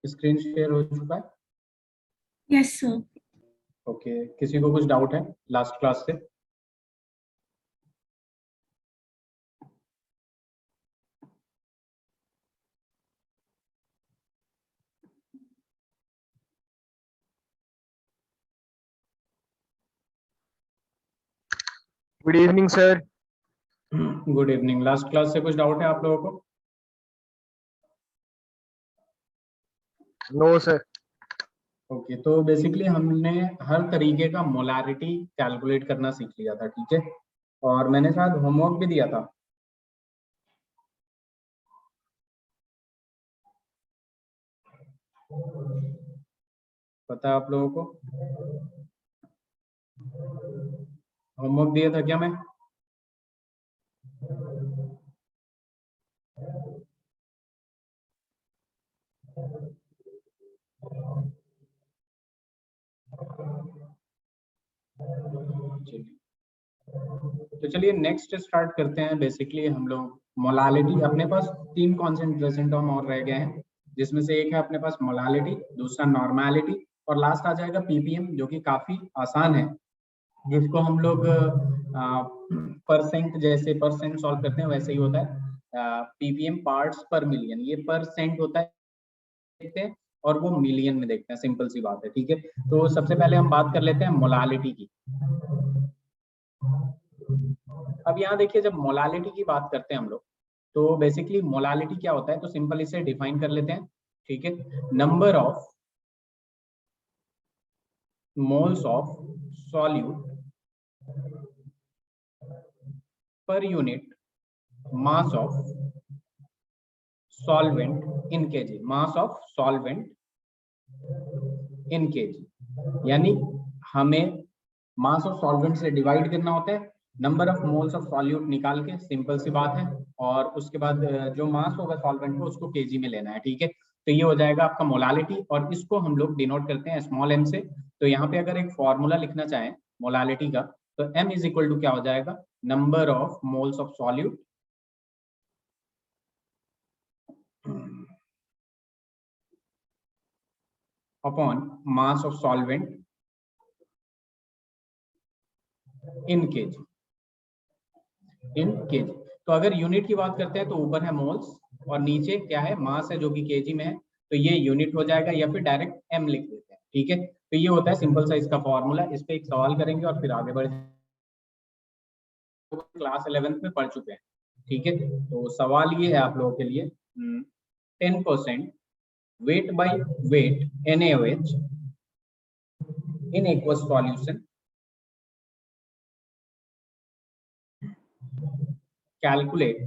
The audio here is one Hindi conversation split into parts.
स्क्रीन शेयर हो चुका है? Yes sir. ओके, किसी को कुछ डाउट है लास्ट क्लास से? Good evening sir. Good evening. Last class से कुछ डाउट है आप लोगों को? No sir. ओके, तो बेसिकली हमने हर तरीके का मोलारिटी कैलकुलेट करना सीख लिया था, ठीक है? और मैंने शायद होमवर्क भी दिया था। पता है आप लोगों को? होमवर्क दिया था क्या मैं? तो चलिए नेक्स्ट स्टार्ट करते हैं। बेसिकली हम लोग मोलालिटी, अपने पास 3 कॉन्सेंट्रेशन टर्म और रह गए हैं, जिसमें से एक है अपने पास मोलालिटी, दूसरा नॉर्मेलिटी, और लास्ट आ जाएगा पीपीएम, जो कि काफी आसान है, जिसको हम लोग परसेंट, जैसे परसेंट सॉल्व करते हैं वैसे ही होता है। पीपीएम पार्ट्स पर मिलियन, ये परसेंट होता है देखते हैं, और वो मिलियन में देखते हैं। सिंपल सी बात है, ठीक है? तो सबसे पहले हम बात कर लेते हैं मोलालिटी की। अब यहाँ देखिए, जब मोलालिटी की बात करते हैं हम लोग, तो बेसिकली मोलालिटी क्या होता है, तो सिंपल इसे डिफाइन कर लेते हैं, ठीक है? Number of moles of solute per unit mass of solvent in kg, mass of solvent in kg। यानी हमें मास ऑफ सॉल्वेंट से डिवाइड करना होता है, number of moles of solute निकाल के, सिंपल सी बात है। और उसके बाद जो मास होगा सॉल्वेंट को, उसको केजी में लेना है, ठीक है? तो ये हो जाएगा आपका मोलालिटी, और इसको हम लोग डिनोट करते हैं स्मॉल m से। तो यहाँ पे अगर एक फॉर्मूला लिखना चाहें मोलालिटी का, तो m इज इक्वल टू क्या हो जाएगा, number of moles of solute upon mass of solvent in KG, in KG. तो अगर यूनिट की बात करते हैं तो ऊपर है मोल्स और नीचे क्या है, मास है, जो कि केजी में है। तो ये यूनिट हो जाएगा, या फिर डायरेक्ट एम लिख देते हैं, ठीक है? तो ये होता है सिंपल सा इसका फॉर्मूला। इस पे एक सवाल करेंगे और फिर आगे बढ़, क्लास 11th में पढ़ चुके हैं, ठीक है? तो सवाल ये है आप लोगों के लिए, 10% weight by weight NaOH in aqueous solution, calculate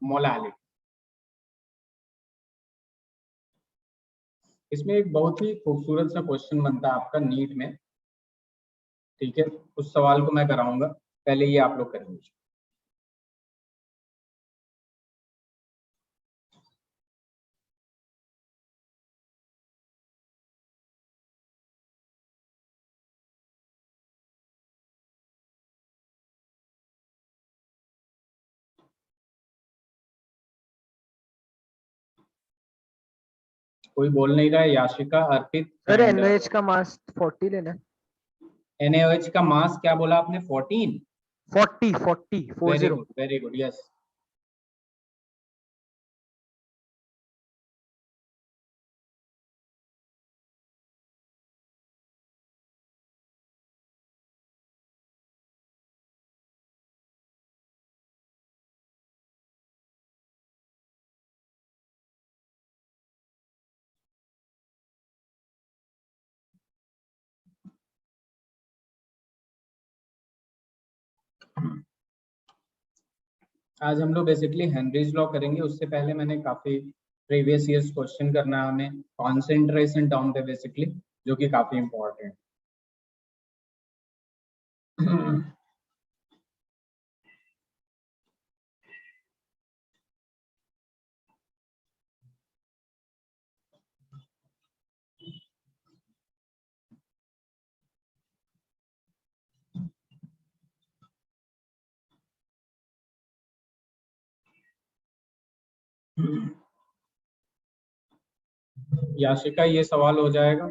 molality। इसमें एक बहुत ही खूबसूरत सा क्वेश्चन बनता है आपका नीट में, ठीक है? उस सवाल को मैं कराऊंगा, पहले ये आप लोग करेंगे। कोई बोल नहीं रहा है, याशिका, अर्पित। सर NaOH का मास 40 लेना है। NaOH का मास क्या बोला आपने, 14? 40 very good, very good, yes. आज हम लोग बेसिकली हेनरीज लॉ करेंगे। उससे पहले मैंने काफी प्रीवियस ईयर्स क्वेश्चन करना है हमें कॉन्सेंट्रेशन टर्म पे बेसिकली, जो कि काफी इंपॉर्टेंट। याशिका ये सवाल हो जाएगा?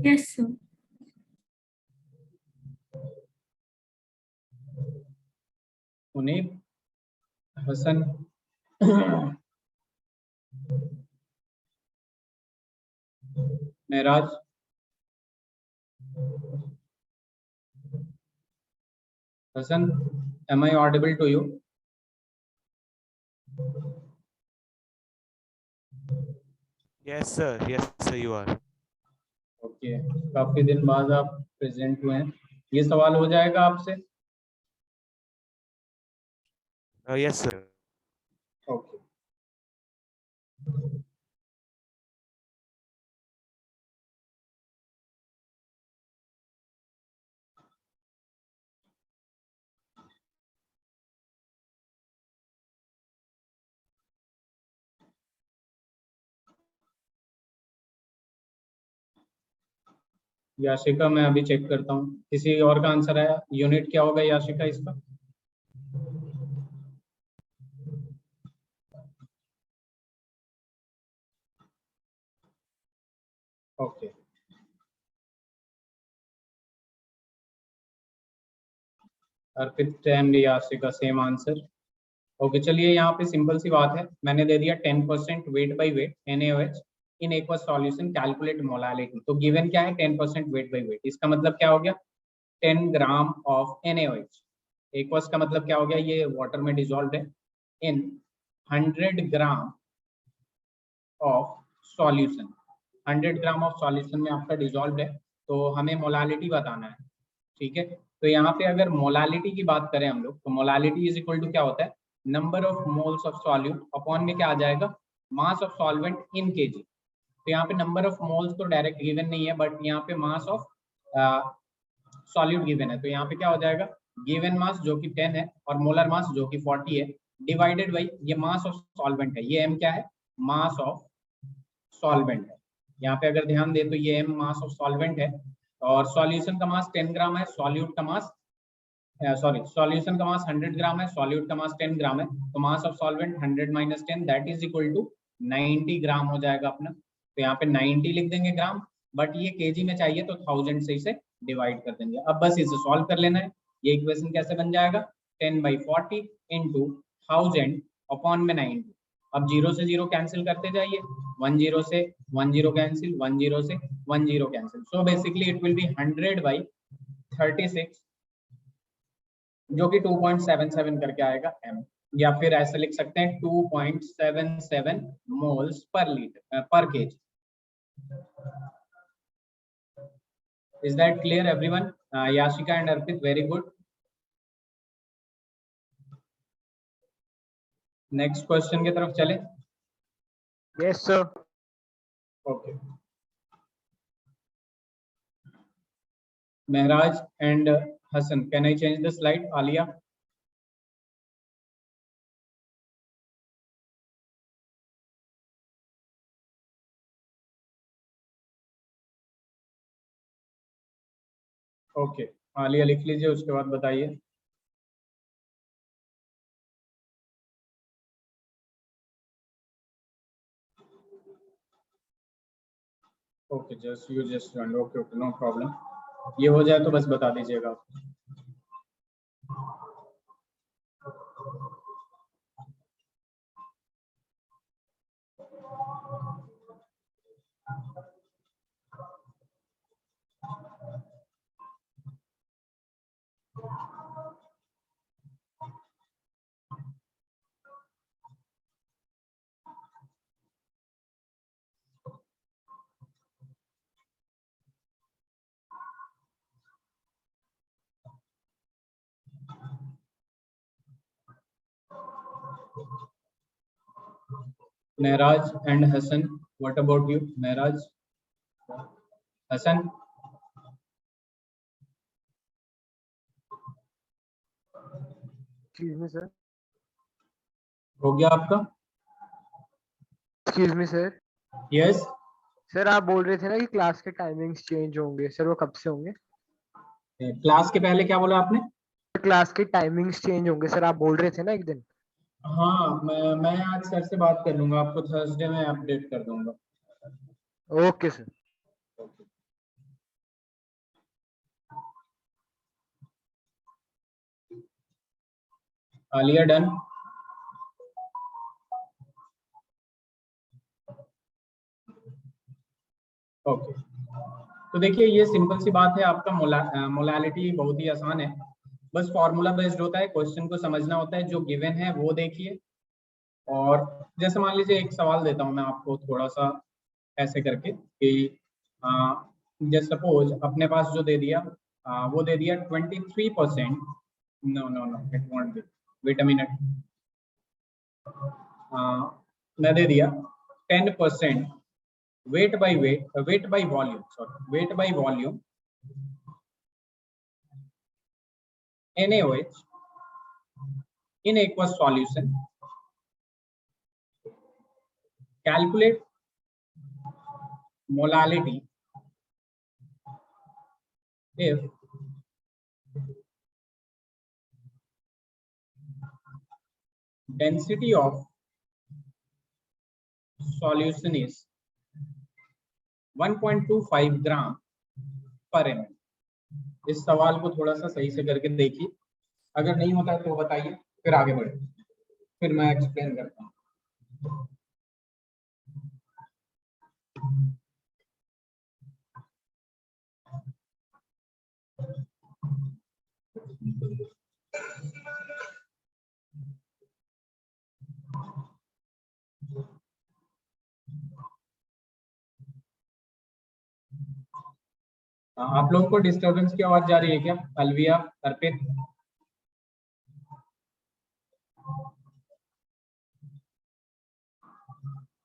Yes, sir. Munib, Hasan, Maharaj, Hasan, am I audible to you? Yes, sir, you are. Okay, काफी दिन बाद आप प्रेजेंट हुए हैं। ये सवाल हो जाएगा आपसे? Yes, sir. ओके, याशिका मैं अभी चेक करता हूँ, किसी और का आंसर आया? यूनिट क्या होगा याशिका इसका? Okay, Arpit and Yashika same answer. Okay, चलिए यहाँ पे सिंपल सी बात है, मैंने दे दिया 10% weight by weight NaOH in aqueous solution, calculate molality. तो गिवन क्या है? 10% वेट बाय वेट। इसका मतलब क्या हो गया? 10 ग्राम ऑफ NaOH। एक्वस का मतलब क्या हो गया? ये वाटर में डिजोल्व है इन 100 gram of solution. 100 gram of solution में आपका डिजोल्व है, तो हमें मोलालिटी बताना है। ठीक है, तो यहाँ पे अगर मोलालिटी की बात करें हम लोग, तो मोलालिटी इज इक्वल टू क्या होता है? Number of moles of solute upon में क्या आ जाएगा? Mass of solvent in KG. तो यहाँ पे नंबर ऑफ मोल्स तो डायरेक्ट गिवन नहीं है, बट यहाँ पे मास ऑफ सॉल्यूट गिवन है। तो यहाँ पे क्या हो जाएगा? गिवन मास जो कि 10 है और मोलर मास जो कि 40 है, डिवाइडेड बाई ये मास ऑफ सॉल्वेंट है। ये m क्या है? मास ऑफ सॉल्वेंट है। यहाँ पे अगर ध्यान दे तो ये m मास ऑफ सॉल्वेंट है, और सॉल्यूशन का मास 10 ग्राम है, सॉल्यूट का मास सॉल्यूशन का मास 100 ग्राम है, सॉल्यूट का मास 10 ग्राम है। तो mass of solvent 100 minus 10 that is equal to 90 gram हो जाएगा अपना। तो यहाँ पे 90 लिख देंगे ग्राम, बट ये केजी में चाहिए तो 1000 से इसे डिवाइड कर देंगे। अब बस इसे सॉल्व कर लेना है। ये इक्वेशन कैसे बन जाएगा? 10/40 इंटू 1000 अपॉन में 90। अब 0 से 0 कैंसिल करते जाइए, 1 0 से 1 0 कैंसिल, 1 0 से 1 0 cancel. So basically it will B 100/36, जो कि 2.77 करके आएगा m, या फिर ऐसे लिख सकते हैं 2.77 moles per litre per KG. Is that clear everyone? Yashika and Arpit, very good. Next question की तरफ चले। Yes, sir. Okay, Maharaj and Hasan, can I change the slide? Aliya, okay, Aliya लिख लीजिए, उसके बाद बताइए। Okay, just okay okay, no problem. ये हो जाए तो बस बता दीजिएगा। Mehraj and Hassan, what about you? Mehraj, Hassan? Excuse me, sir. हो गया आपका? Excuse me, sir. Yes, sir आप बोल रहे थे ना कि क्लास के टाइमिंग्स चेंज होंगे, सर वो कब से होंगे? क्लास के पहले क्या बोला आपने? क्लास के टाइमिंग्स चेंज होंगे सर, आप बोल रहे थे ना एक दिन। हाँ, मैं आज सर से बात कर लूंगा, आपको थर्सडे में अपडेट कर दूंगा। Okay sir. Alia done. Okay, तो देखिए ये सिंपल सी बात है, आपका मोलालिटी बहुत ही आसान है, बस फॉर्मूला बेस्ड होता है, क्वेश्चन को समझना होता है, जो गिवन है वो देखिए। और जैसे मान लीजिए एक सवाल देता हूं मैं आपको थोड़ा सा ऐसे करके कि जैसे सपोज अपने पास जो दे दिया वो दे दिया 23%। No no no, it won't be, wait a minute. मैं दे दिया 10% weight by volume, sorry, weight by volume NaOH in aqueous solution. Calculate molality if density of solution is 1.25 ग्राम पर ml। इस सवाल को थोड़ा सा सही से करके देखिए, अगर नहीं होता है तो बताइए, फिर आगे बढ़े, फिर मैं एक्सप्लेन करता हूँ। आप लोगों को डिस्टरबेंस की आवाज जा रही है क्या? अलविया, अर्पित?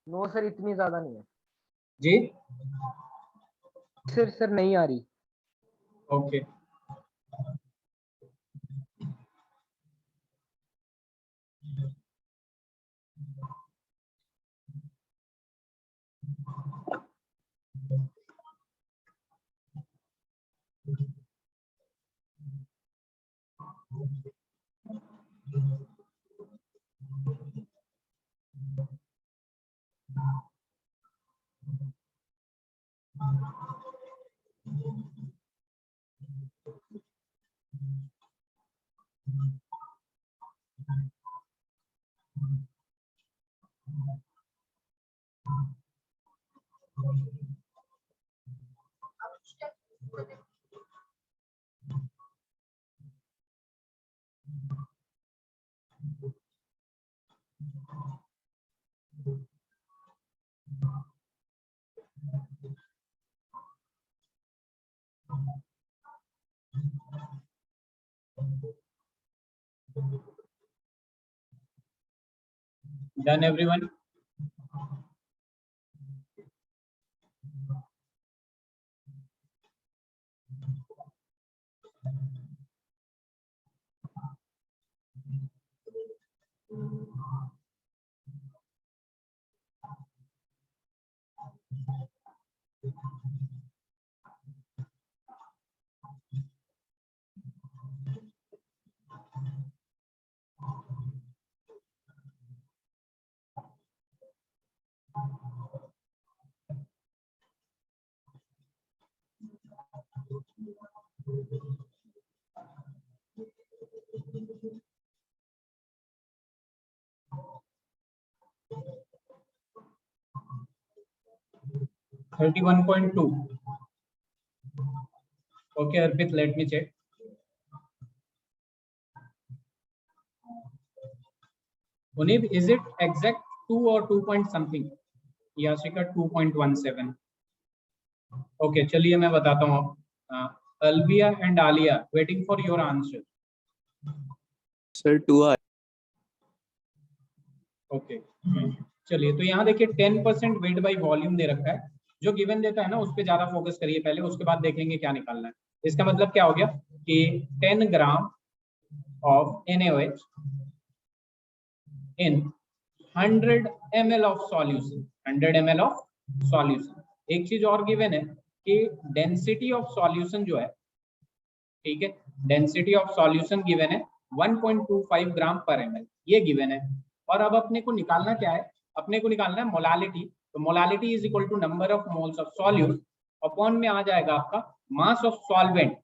नो सर, इतनी ज्यादा नहीं है जी, सर नहीं आ रही। Okay. Done everyone? $31.2. Okay, Arpit, let me check. Munib, is it exact 2 or 2 point something? Yashika 2.17. Okay, चलिए मैं बताता हूँ। Alvia and Alia, waiting for your answer. Sir 2 आ ओके, चलिए तो यहाँ देखिए 10% वेट बाई वॉल्यूम दे रखा है, जो गिवन देता है ना उस पर ज्यादा फोकस करिए पहले, उसके बाद देखेंगे क्या निकालना है। इसका मतलब क्या हो गया कि 10 gram of NaOH in 100 ml of solution, 100 ml of solution। एक चीज और गिवन है कि डेंसिटी ऑफ सॉल्यूशन जो है, ठीक है, डेंसिटी ऑफ सॉल्यूशन गिवन है 1.25 ग्राम पर ml, ये गिवन है। और अब अपने को निकालना क्या है, अपने को निकालना है मोलालिटी। तो molality is equal to number of moles of solute upon में आ जाएगा आपका मास ऑफ सॉल्वेंट,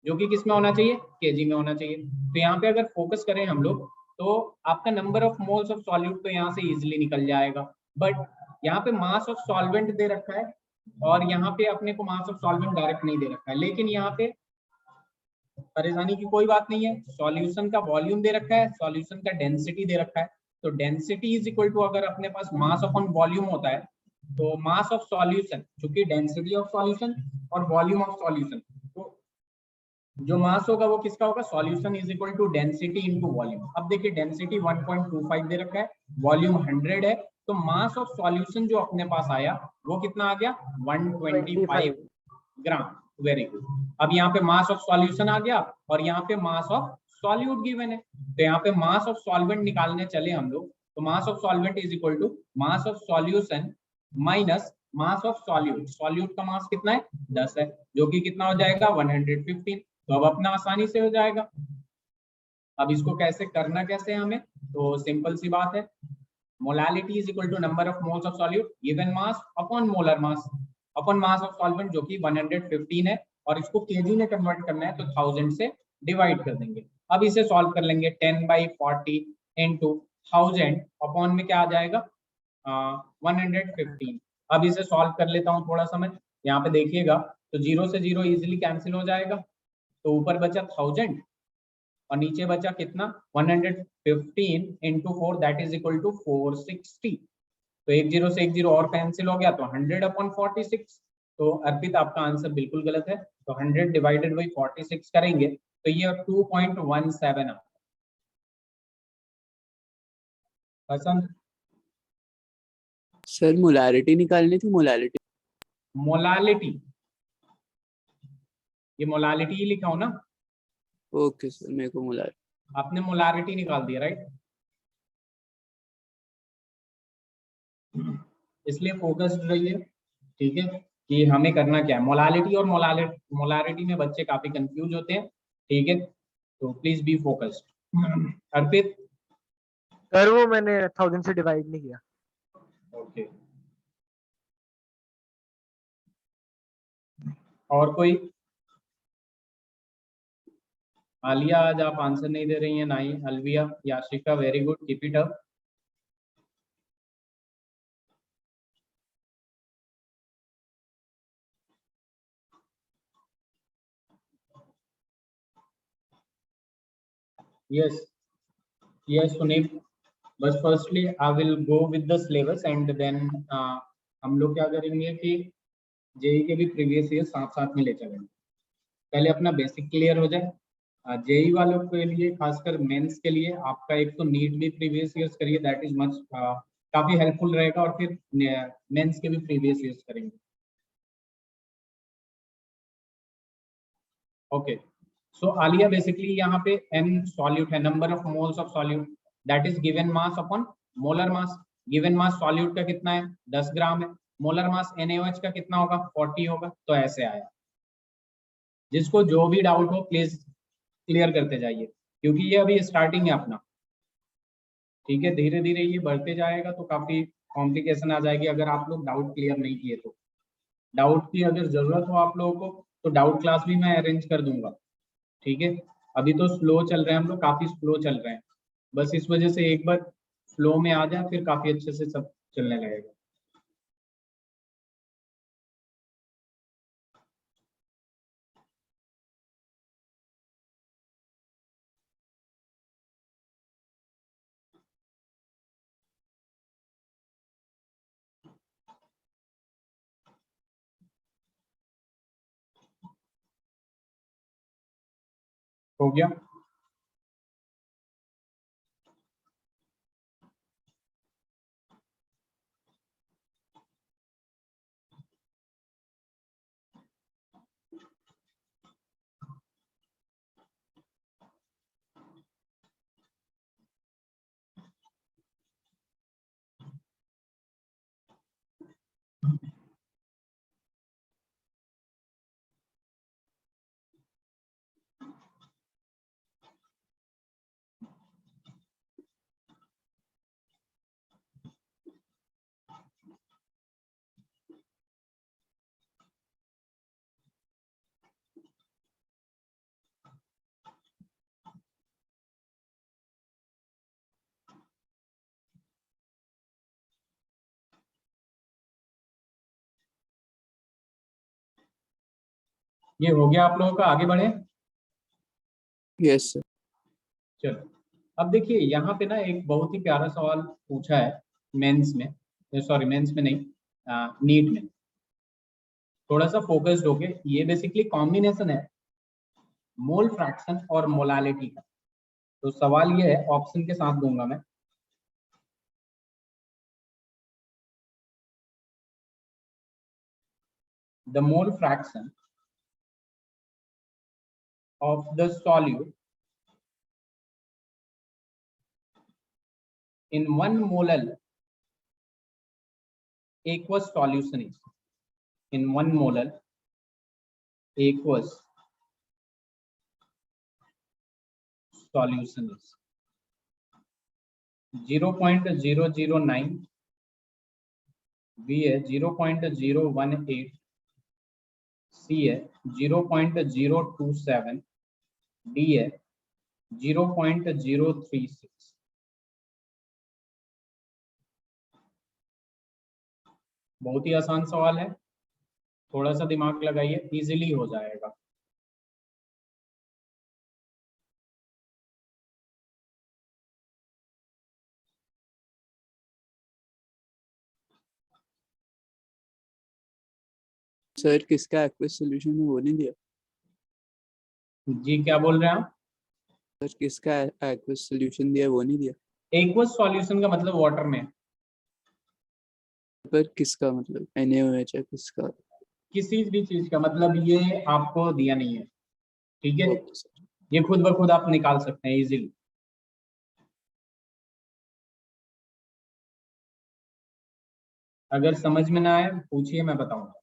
जो कि किस में होना चाहिए, केजी में होना चाहिए। तो यहाँ पे अगर फोकस करें हम लोग तो आपका number of moles of solute तो यहाँ से इजिली निकल जाएगा, बट यहाँ पे मास ऑफ सॉल्वेंट दे रखा है और यहाँ पे अपने को मास ऑफ सॉल्वेंट डायरेक्ट नहीं दे रखा है। लेकिन यहाँ पे परेशानी की कोई बात नहीं है, सॉल्यूशन का वॉल्यूम दे रखा है, सॉल्यूशन का डेंसिटी दे रखा है। तो डेंसिटी इज इक्वल टू, अगर अपने पास मास अपॉन वॉल्यूम होता है तो मास ऑफ सॉल्यूशन, चूंकि डेंसिटी ऑफ सॉल्यूशन और वॉल्यूम ऑफ सॉल्यूशन, तो जो मास होगा वो किसका होगा, solution is equal to density into volume. अब देखिए डेंसिटी 1.25 दे रखा है, वॉल्यूम 100 है, तो मास ऑफ सॉल्यूशन जो अपने पास आया वो कितना आ गया, 125 ग्राम। Very good. अब यहाँ पे मास ऑफ सॉल्यूशन आ गया और यहाँ पे मास ऑफ सॉल्यूट गिवन है, तो यहाँ पे मास ऑफ सॉल्वेंट निकालने चले हम लोग, तो mass of solvent is equal to mass of solution minus mass of solute. Solute का मास कितना है, 10 है, जो कि कितना हो जाएगा, 115। तो अब अपना आसानी से हो जाएगा। अब इसको कैसे करना, कैसे हमें, तो सिंपल सी बात है, molality is equal to number of moles of solute given mass upon molar mass upon mass of solvent, जो कि 115 है, और इसको केजी में कन्वर्ट करना है तो 1000 से डिवाइड कर देंगे। अब इसे सॉल्व कर लेंगे, 10/40 इंटू 1000 अपॉन में क्या आ जाएगा, 115। अब इसे सॉल्व कर लेता हूँ थोड़ा समझ, यहाँ पे देखिएगा तो 0 से 0 इजिली कैंसिल हो जाएगा, तो ऊपर बचा 1000 और नीचे बचा कितना, 115 into 4 that is equal to 460। तो एक 0 से एक 0 और कैंसिल हो गया, तो 100/46। तो अर्पित आपका आंसर बिल्कुल गलत है, तो 100 डिवाइडेड बाई 46 करेंगे तो ये 2.17 आता है। पसंद, सर मोलारिटी निकालनी थी, मोलारिटी। मोलालिटी, ये मोलालिटी ही लिखा हो ना, ओके सर, मेरे को मोलारिटी। आपने मोलारिटी निकाल दिया राइट, इसलिए फोकस्ड रहिए, ठीक है, कि हमें करना क्या है। मोलालिटी और मोलारिटी में बच्चे काफी कंफ्यूज होते हैं, ठीक है, तो please be focused. Arpit, sir वो मैंने 1000 से डिवाइड नहीं किया। ओके, और कोई, आलिया आज आप आंसर नहीं दे रही हैं, ना ही Alvia, Yashika, very good, keep it up. Yes yes Sunil, बस firstly I will go with the syllabus and then हम लोग क्या करेंगे कि जेई के भी प्रीवियस ईयर साथ साथ में ले चलेंगे। पहले अपना बेसिक क्लियर हो जाए। जेई वालों के लिए, खासकर मेंस के लिए, आपका एक तो नीट भी प्रीवियस ईयर्स करिए, दैट इज मच काफी हेल्पफुल रहेगा, और फिर मेंस के भी प्रीवियस ईयर्स करेंगे। ओके, सो आलिया बेसिकली यहाँ पे n सॉल्यूट है, number of moles of solute that is given mass upon molar mass. Given mass solute का कितना है, 10 ग्राम है, मोलर मास NaOH का कितना होगा, 40 होगा। तो ऐसे आया। जिसको जो भी डाउट हो प्लीज क्लियर करते जाइए, क्योंकि ये अभी स्टार्टिंग है अपना, ठीक है, धीरे धीरे ये बढ़ते जाएगा तो काफी कॉम्प्लिकेशन आ जाएगी अगर आप लोग डाउट क्लियर नहीं किए तो। डाउट की अगर जरूरत हो आप लोगों को तो डाउट क्लास भी मैं अरेंज कर दूंगा, ठीक है। अभी तो स्लो चल रहे हैं हम लोग, काफी स्लो चल रहे हैं, बस इस वजह से एक बार फ्लो में आ जाए फिर काफी अच्छे से सब चलने लगेगा। हो गया, ये हो गया आप लोगों का, आगे बढ़े। Yes sir. चलो अब देखिए यहाँ पे ना एक बहुत ही प्यारा सवाल पूछा है मेंस में, सॉरी मेंस में नहीं, नीट में। थोड़ा सा फोकस्ड होके, ये बेसिकली कॉम्बिनेशन है मोल फ्रैक्शन और मोलालिटी का। तो सवाल ये है, ऑप्शन के साथ दूंगा मैं। The mole fraction of the solute in 1 molar aqueous solution is, in 1 molar aqueous solution is 0.009, B है 0.018, C है 0.027, D है 0.036। बहुत ही आसान सवाल है, थोड़ा सा दिमाग लगाइए, इजीली हो जाएगा। सर किसका एक्वस सॉल्यूशन है वो नहीं दिया। जी क्या बोल रहे हैं आप? सर किसका एक्वस सॉल्यूशन दिया वो नहीं दिया। एक्वस सॉल्यूशन का मतलब वाटर में, पर किसका मतलब NaOH है किसका। किसी भी चीज का मतलब, ये आपको दिया नहीं है, ठीक है। Okay sir. ये खुद ब खुद आप निकाल सकते हैं इजीली। अगर समझ में ना आए पूछिए, मैं बताऊंगा।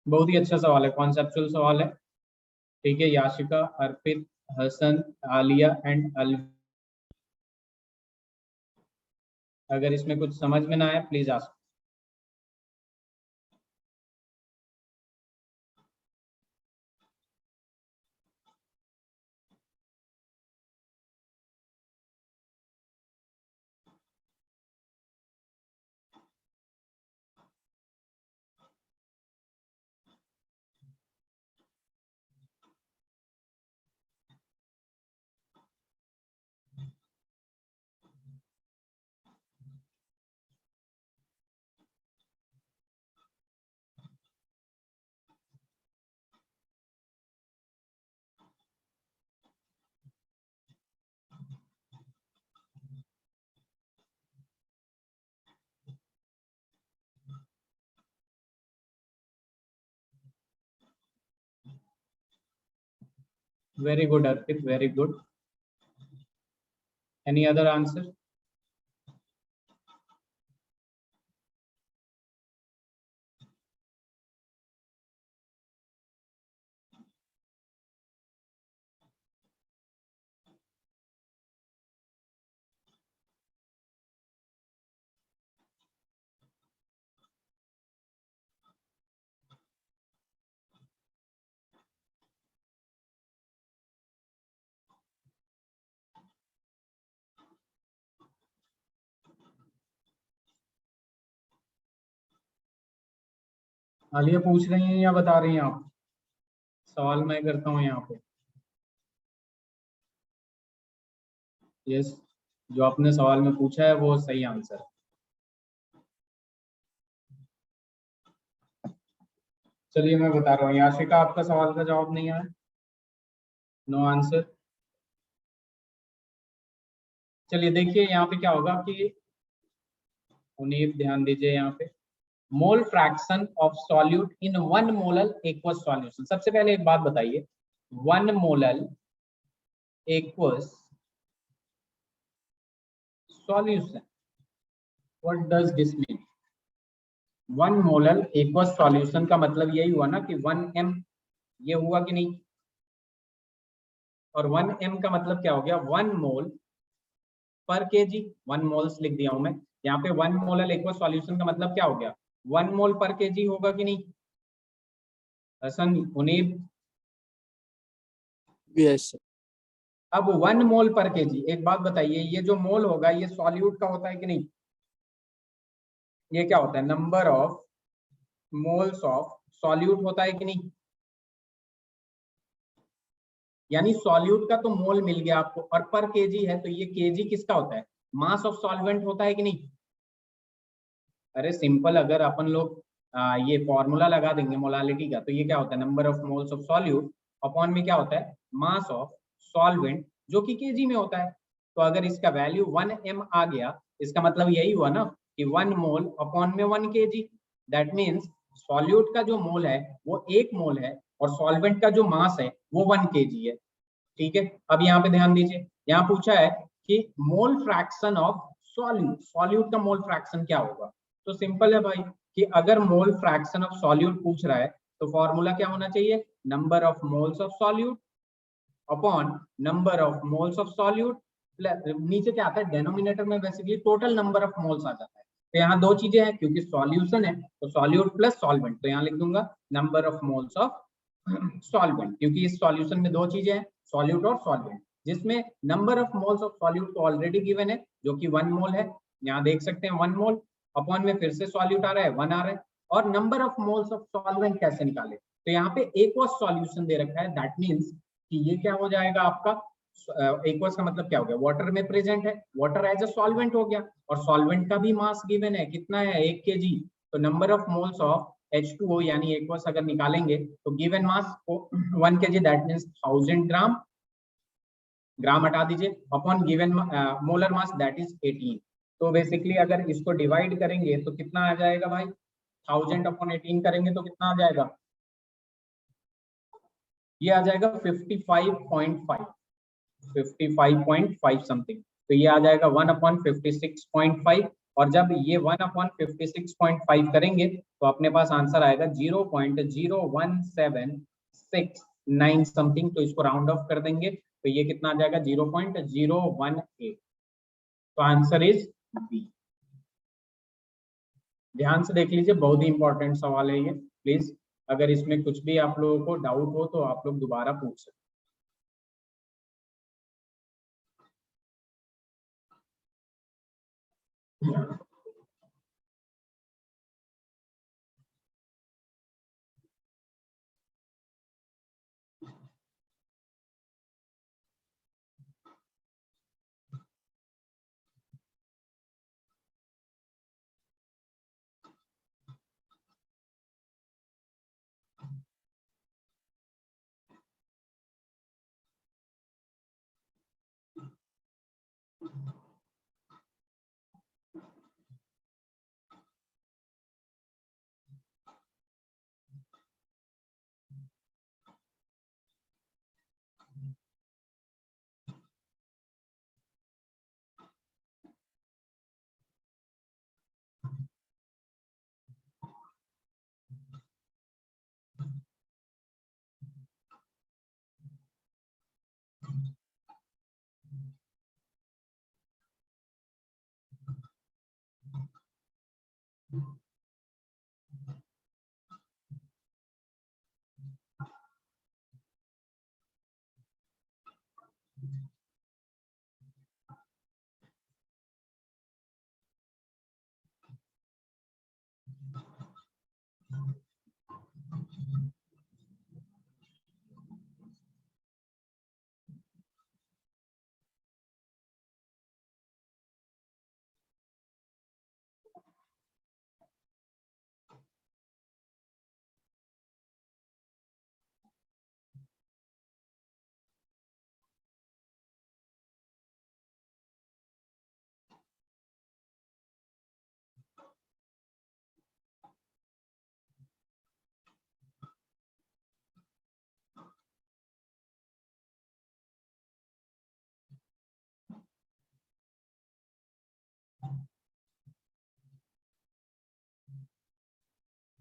बहुत ही अच्छा सवाल है, कॉन्सेप्चुअल सवाल है, ठीक है। याशिका, अर्पित, हसन, आलिया एंड अल, अगर इसमें कुछ समझ में ना आए please ask. Very good Arpit, very good. Any other answer? Alia पूछ रही हैं या बता रही हैं आप? सवाल मैं करता हूँ यहाँ पे। यस, जो आपने सवाल में पूछा है वो सही आंसर है। चलिए मैं बता रहा हूँ, याशिका आपका सवाल का जवाब नहीं आया, नो आंसर। चलिए देखिए यहाँ पे क्या होगा कि उन्हें ध्यान दीजिए यहाँ पे, mole fraction of solute in 1 molar aqueous solution. सबसे पहले एक बात बताइए, 1 molar aqueous solution, what does this mean? 1 molar aqueous solution का मतलब यही हुआ ना कि 1 m, ये हुआ कि नहीं? और 1 m का मतलब क्या हो गया? 1 मोल पर केजी। 1 मोल्स लिख दिया हूं मैं यहाँ पे। 1 मोलर एक्वस सॉल्यूशन का मतलब क्या हो गया? 1 मोल पर केजी होगा कि नहीं? Hasan, Munib, yes sir. अब 1 मोल पर केजी, एक बात बताइए, ये जो मोल होगा ये सॉल्यूट का होता है कि नहीं? ये क्या होता है? Number of moles of solute होता है कि नहीं, यानी सॉल्यूट का तो मोल मिल गया आपको, और पर केजी है तो ये केजी किसका होता है, मास ऑफ सॉल्वेंट होता है कि नहीं। अरे सिंपल, अगर अपन लोग ये फॉर्मूला लगा देंगे मोलालिटी का, तो ये क्या होता है, number of moles of solute upon में क्या होता है, मास ऑफ सॉल्वेंट, जो कि केजी में होता है। तो अगर इसका वैल्यू 1 m आ गया, इसका मतलब यही हुआ ना कि 1 मोल अपॉन में 1 kg। दैट मीन्स सॉल्यूट का जो मोल है वो 1 मोल है, और सॉल्वेंट का जो मास है वो 1 kg है। ठीक है, अब यहाँ पे ध्यान दीजिए, यहाँ पूछा है कि mole fraction of solute, solute का मोल फ्रैक्शन क्या होगा। तो सिंपल है भाई कि अगर मोल फ्रैक्शन ऑफ सॉल्यूट पूछ रहा है तो फॉर्मूला क्या होना चाहिए, number of moles of solute upon number of moles of solute, नीचे क्या आता है, डेनोमिनेटर में basically total number of moles आ जाता है। तो यहाँ दो चीजें हैं, क्योंकि सॉल्यूशन है तो सॉल्यूट प्लस सॉल्वेंट, तो यहाँ लिख दूंगा number of moles of solvent, क्योंकि इस सॉल्यूशन में दो चीजें हैं, सॉल्यूट और सॉल्वेंट, जिसमें number of moles of solute तो ऑलरेडी गिवन है जो कि 1 मोल है, यहाँ देख सकते हैं 1 मोल, अपॉन में फिर से सॉल्यूट आ रहा है 1 आ रहा है, और number of moles of solvent कैसे निकाले, तो यहाँ पे एक्वस सॉल्यूशन दे रखा है। दैट मीन्स कि ये क्या हो जाएगा आपका, एक्वस का मतलब क्या हो गया, वाटर में प्रेजेंट है, वाटर एज अ सॉल्वेंट हो गया, और सॉल्वेंट का भी मास गिवन है, कितना है 1 kg। तो number of moles of H2O यानी एक्वस अगर निकालेंगे तो गिवन मास को 1 kg, दैट मीन्स 1000 ग्राम, ग्राम हटा दीजिए, upon given molar mass that is 18। तो बेसिकली अगर इसको डिवाइड करेंगे तो कितना आ जाएगा भाई, 1000 अपॉन 18 करेंगे तो कितना आ जाएगा, ये आ जाएगा 55.5 समथिंग। तो ये आ जाएगा 1/56.5, और जब ये 1/56.5 करेंगे तो अपने पास आंसर आएगा 0.0176 समथिंग। तो इसको राउंड ऑफ कर देंगे तो ये कितना आ जाएगा, 0.018। तो आंसर इज बी। ध्यान से देख लीजिए, बहुत ही इंपॉर्टेंट सवाल है ये। प्लीज अगर इसमें कुछ भी आप लोगों को डाउट हो तो आप लोग दोबारा पूछ सकते।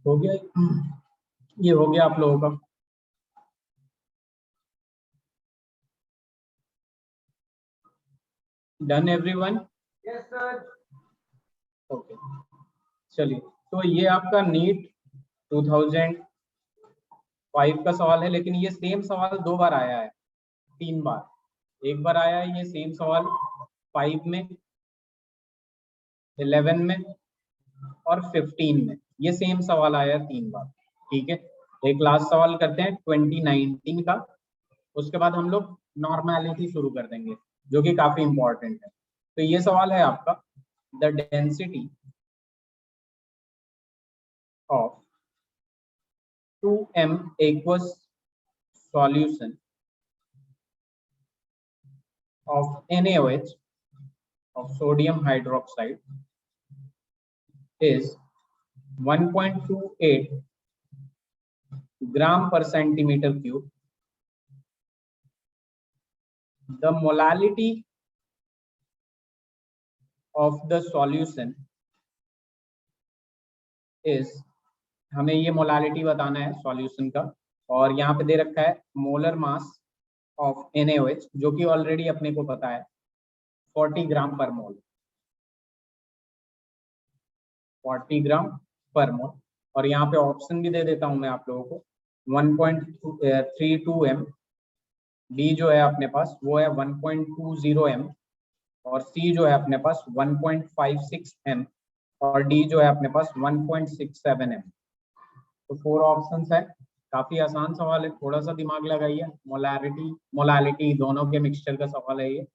हो गया, ये हो गया आप लोगों का। Done everyone? Yes sir. Okay, चलिए, तो ये आपका नीट 2005 का सवाल है, लेकिन ये सेम सवाल 2 बार आया है, 3 बार। एक बार आया है ये सेम सवाल 5 में, 11 में और 15 में, ये सेम सवाल आया 3 बार। ठीक है, एक लास्ट सवाल करते हैं 2019 का, उसके बाद हम लोग नॉर्मैलिटी शुरू कर देंगे जो कि काफी इंपॉर्टेंट है। तो ये सवाल है आपका, the density of 2m aqueous solution of NaOH of sodium hydroxide is 1.28 gram per centimeter cube. The molality of the solution is, हमें ये मोलालिटी बताना है सॉल्यूशन का, और यहाँ पे दे रखा है मोलर मास ऑफ NaOH जो कि ऑलरेडी अपने को पता है 40 ग्राम पर मोल, 40 ग्राम पर मोल। और यहाँ पे ऑप्शन भी दे देता हूं मैं आप लोगों को, 1.32 m, बी जो है अपने पास वो है 1.20 m, और सी जो है अपने पास 1.56 m, और डी जो है अपने पास 1.67 m। तो 4 ऑप्शंस है, काफी आसान सवाल है, थोड़ा सा दिमाग लगाइए। मोलालिटी दोनों के मिक्सचर का सवाल है ये।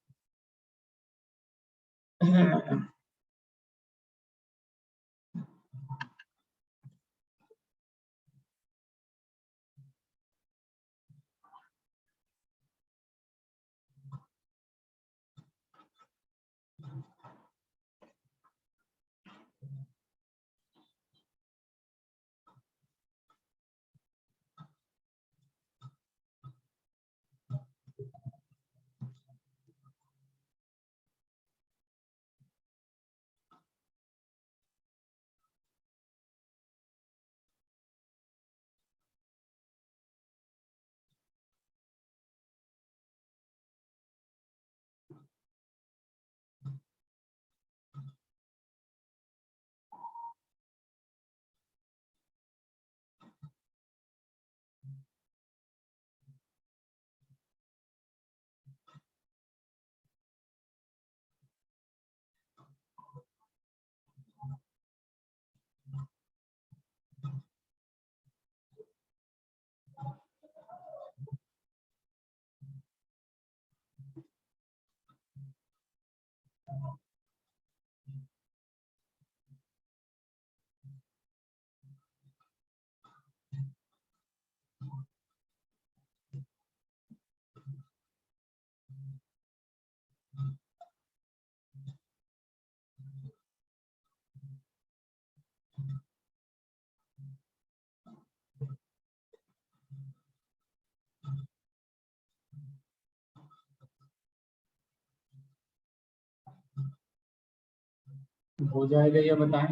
हो जाएगा ये बताएं।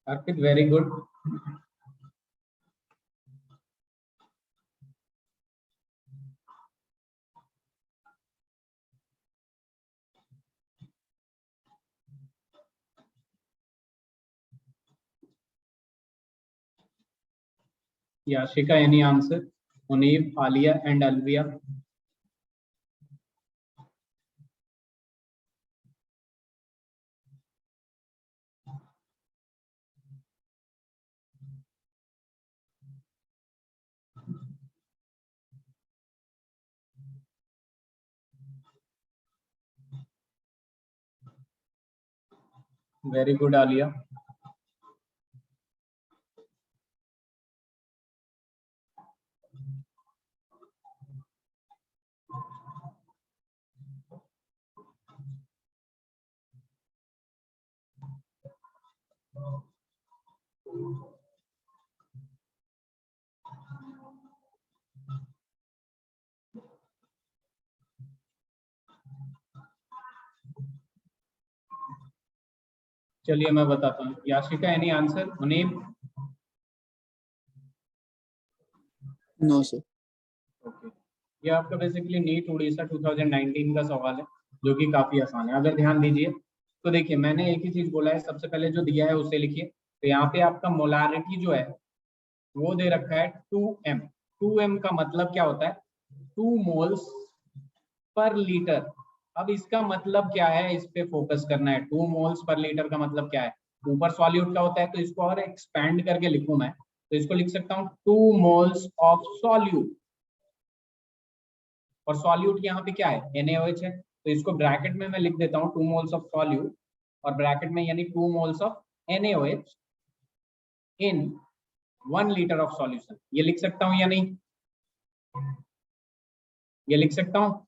Arpit very good. Yashika any answer? Munib, Aliya and Alvia? Very good Aliya. चलिए मैं बताता हूँ। Yashika any answer? Munib? No, sir. ये आपका बेसिकली नीट उड़ीसा 2019 का सवाल है, जो कि काफी आसान है। अगर ध्यान दीजिए तो देखिए मैंने एक ही चीज बोला है, सबसे पहले जो दिया है उसे लिखिए। तो यहाँ पे आपका मोलारिटी जो है वो दे रखा है 2m। 2m का मतलब क्या होता है? 2 मोल्स पर लीटर। अब इसका मतलब क्या है, इस पे फोकस करना है। 2 मोल्स पर लीटर का मतलब क्या है? ऊपर सॉल्यूट का होता है, तो इसको और एक्सपैंड करके लिखूं मैं तो इसको लिख सकता हूँ 2 मोल्स ऑफ सॉल्यूट। और सॉल्यूट यहाँ पे क्या है? NaOH है, तो इसको ब्रैकेट में मैं लिख देता हूँ 2 मोल्स ऑफ सॉल्यूट, और ब्रैकेट में यानी 2 moles of NaOH in 1 litre of solution. ये लिख सकता हूँ या नहीं? ये लिख सकता हूँ।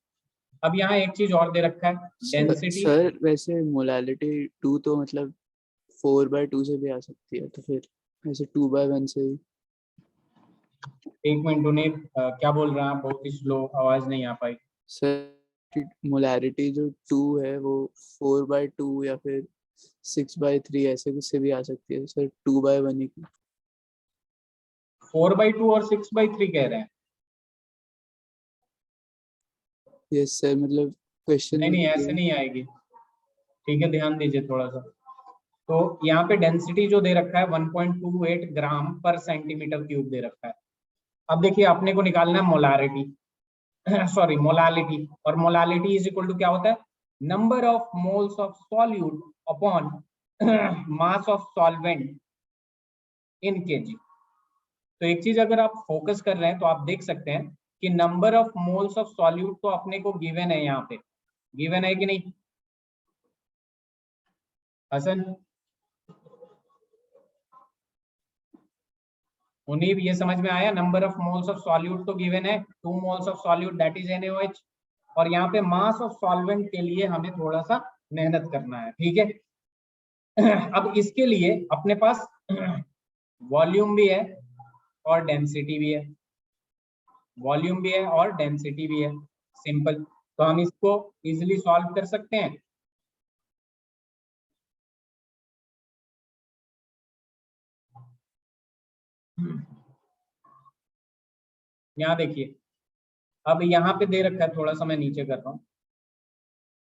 अब यहाँ एक चीज और दे रखा है, डेंसिटी। सर वैसे मोलालिटी 2 तो मतलब 4/2 से भी आ सकती है, तो फिर ऐसे 2/1 से ही। एक मिनट उन्हें क्या बोल रहे हैं आप? बहुत ही स्लो, आवाज नहीं आ पाई। सर मोलारिटी जो 2 है वो 4/2 या फिर 6/3 ऐसे कुछ से भी आ सकती है सर, 2/1 ही। 4/2 और 6/3 कह रहे हैं? यस सर, मतलब क्वेश्चन नहीं नहीं, ऐसे नहीं आएगी। ठीक है, ध्यान दीजिए थोड़ा सा। तो यहाँ पे डेंसिटी जो दे रखा है 1.28 ग्राम पर सेंटीमीटर क्यूब दे रखा है। अब देखिए अपने को निकालना है मोलारिटी सॉरी मोलालिटी। और मोलालिटी इज इक्वल टू क्या होता है? Number of moles of solute upon mass of solvent in KG. तो एक चीज अगर आप फोकस कर रहे हैं तो आप देख सकते हैं कि number of moles of solute तो अपने को गिवन है, यहाँ पे गिवन है कि नहीं हसन? उन्हें ये समझ में आया? Number of moles of solute तो गिवन है, 2 moles of solute that is NaOH। और यहाँ पे मास ऑफ सॉल्वेंट के लिए हमें थोड़ा सा मेहनत करना है, ठीक है। अब इसके लिए अपने पास वॉल्यूम भी है और डेंसिटी भी है, वॉल्यूम भी है और डेंसिटी भी है। सिंपल, तो हम इसको इजिली सॉल्व कर सकते हैं। यहाँ देखिए, अब यहाँ पे दे रखा है, थोड़ा सा मैं नीचे कर रहा हूँ।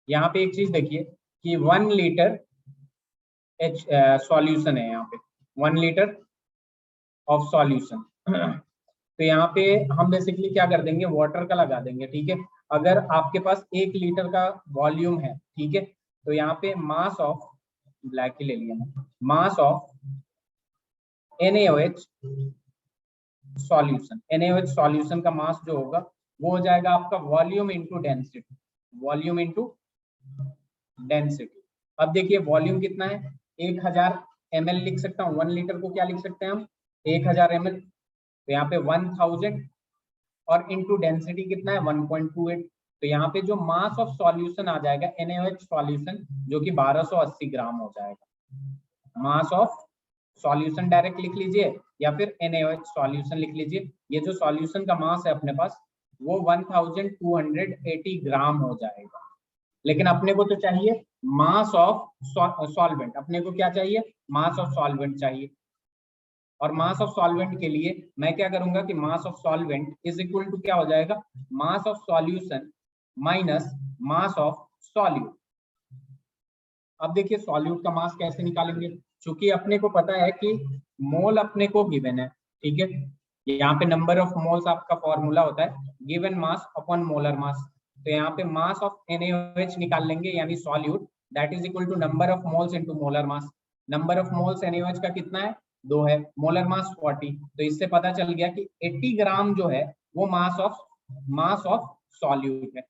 यहाँ पे एक चीज देखिए कि 1 लीटर सॉल्यूशन है, यहाँ पे 1 लीटर ऑफ सॉल्यूशन। तो यहाँ पे हम बेसिकली क्या कर देंगे, वाटर का लगा देंगे, ठीक है। अगर आपके पास 1 लीटर का वॉल्यूम है, ठीक है, तो यहाँ पे मास ऑफ, ब्लैक ही ले लिया मैं, मास of NaOH solution, NaOH solution का मास जो होगा वो हो जाएगा आपका volume into density, volume into density. अब देखिए वॉल्यूम कितना है, 1000 ml लिख सकता हूँ। 1 लीटर को क्या लिख सकते हैं हम, 1000 ml। तो यहाँ पे 1000 और इंटू डेंसिटी कितना है, 1.28। तो यहाँ पे जो मास ऑफ सॉल्यूशन आ जाएगा NaOH सॉल्यूशन, जो कि 1280 ग्राम हो जाएगा। मास ऑफ सॉल्यूशन डायरेक्ट लिख लीजिए या फिर NaOH सॉल्यूशन लिख लीजिए। ये जो सॉल्यूशन का मास है अपने पास वो 1280 ग्राम हो जाएगा। लेकिन अपने को तो चाहिए मास ऑफ सॉल्वेंट, अपने को क्या चाहिए, मास ऑफ सॉल्वेंट चाहिए। और मास ऑफ सॉल्वेंट के लिए मैं क्या करूंगा कि mass of solvent is equal to क्या हो जाएगा, mass of solution minus mass of solute. अब देखिए सॉल्यूट का मास कैसे निकालेंगे, क्योंकि अपने को पता है कि मोल अपने को गिवन है, ठीक है। यहाँ पे नंबर ऑफ मोल्स आपका फॉर्मूला होता है given mass upon molar mass. तो यहाँ पे मास ऑफ NaOH निकाल लेंगे, यानी solute, that is equal to number of moles into molar mass. Number of moles NaOH का कितना है, 2 है, मोलर मास 40। तो इससे पता चल गया कि 80 ग्राम जो है वो मास ऑफ सॉल्यूट है।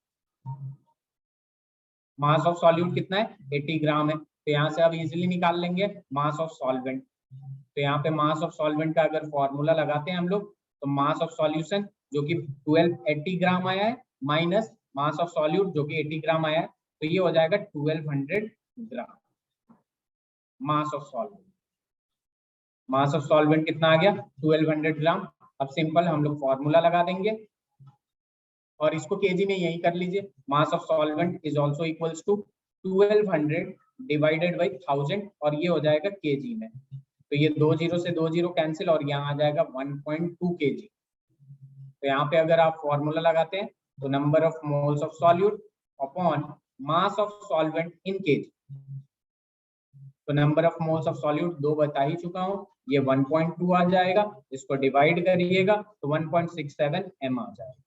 मास ऑफ सॉल्यूट कितना है, 80 ग्राम है। तो यहाँ से अब इजिली निकाल लेंगे मास ऑफ सॉल्वेंट। तो यहाँ पे मास ऑफ सॉल्वेंट का अगर फॉर्मूला लगाते हैं हम लोग, तो मास ऑफ सॉल्यूशन जो कि 1280 ग्राम आया है माइनस मास ऑफ सॉल्यूट जो कि 80 ग्राम आया है, तो ये हो जाएगा 1200 gram mass of solvent. Mass of solvent कितना आ गया, 1200 ग्राम। अब सिंपल हम लोग फॉर्मूला लगा देंगे और इसको केजी में यही कर लीजिए। Mass of solvent is also equals to 1200 divided by 1000 और ये हो जाएगा केजी में। तो ये 2 जीरो से 2 जीरो कैंसिल और यहाँ आ जाएगा 1.2 kg। तो यहाँ पे अगर आप फॉर्मूला लगाते हैं तो number of moles of solute upon mass of solvent in KG. तो number of moles of solute 2 बता ही चुका हूं, ये 1.2 आ जाएगा, इसको डिवाइड करिएगा तो 1.67 m आ जाएगा।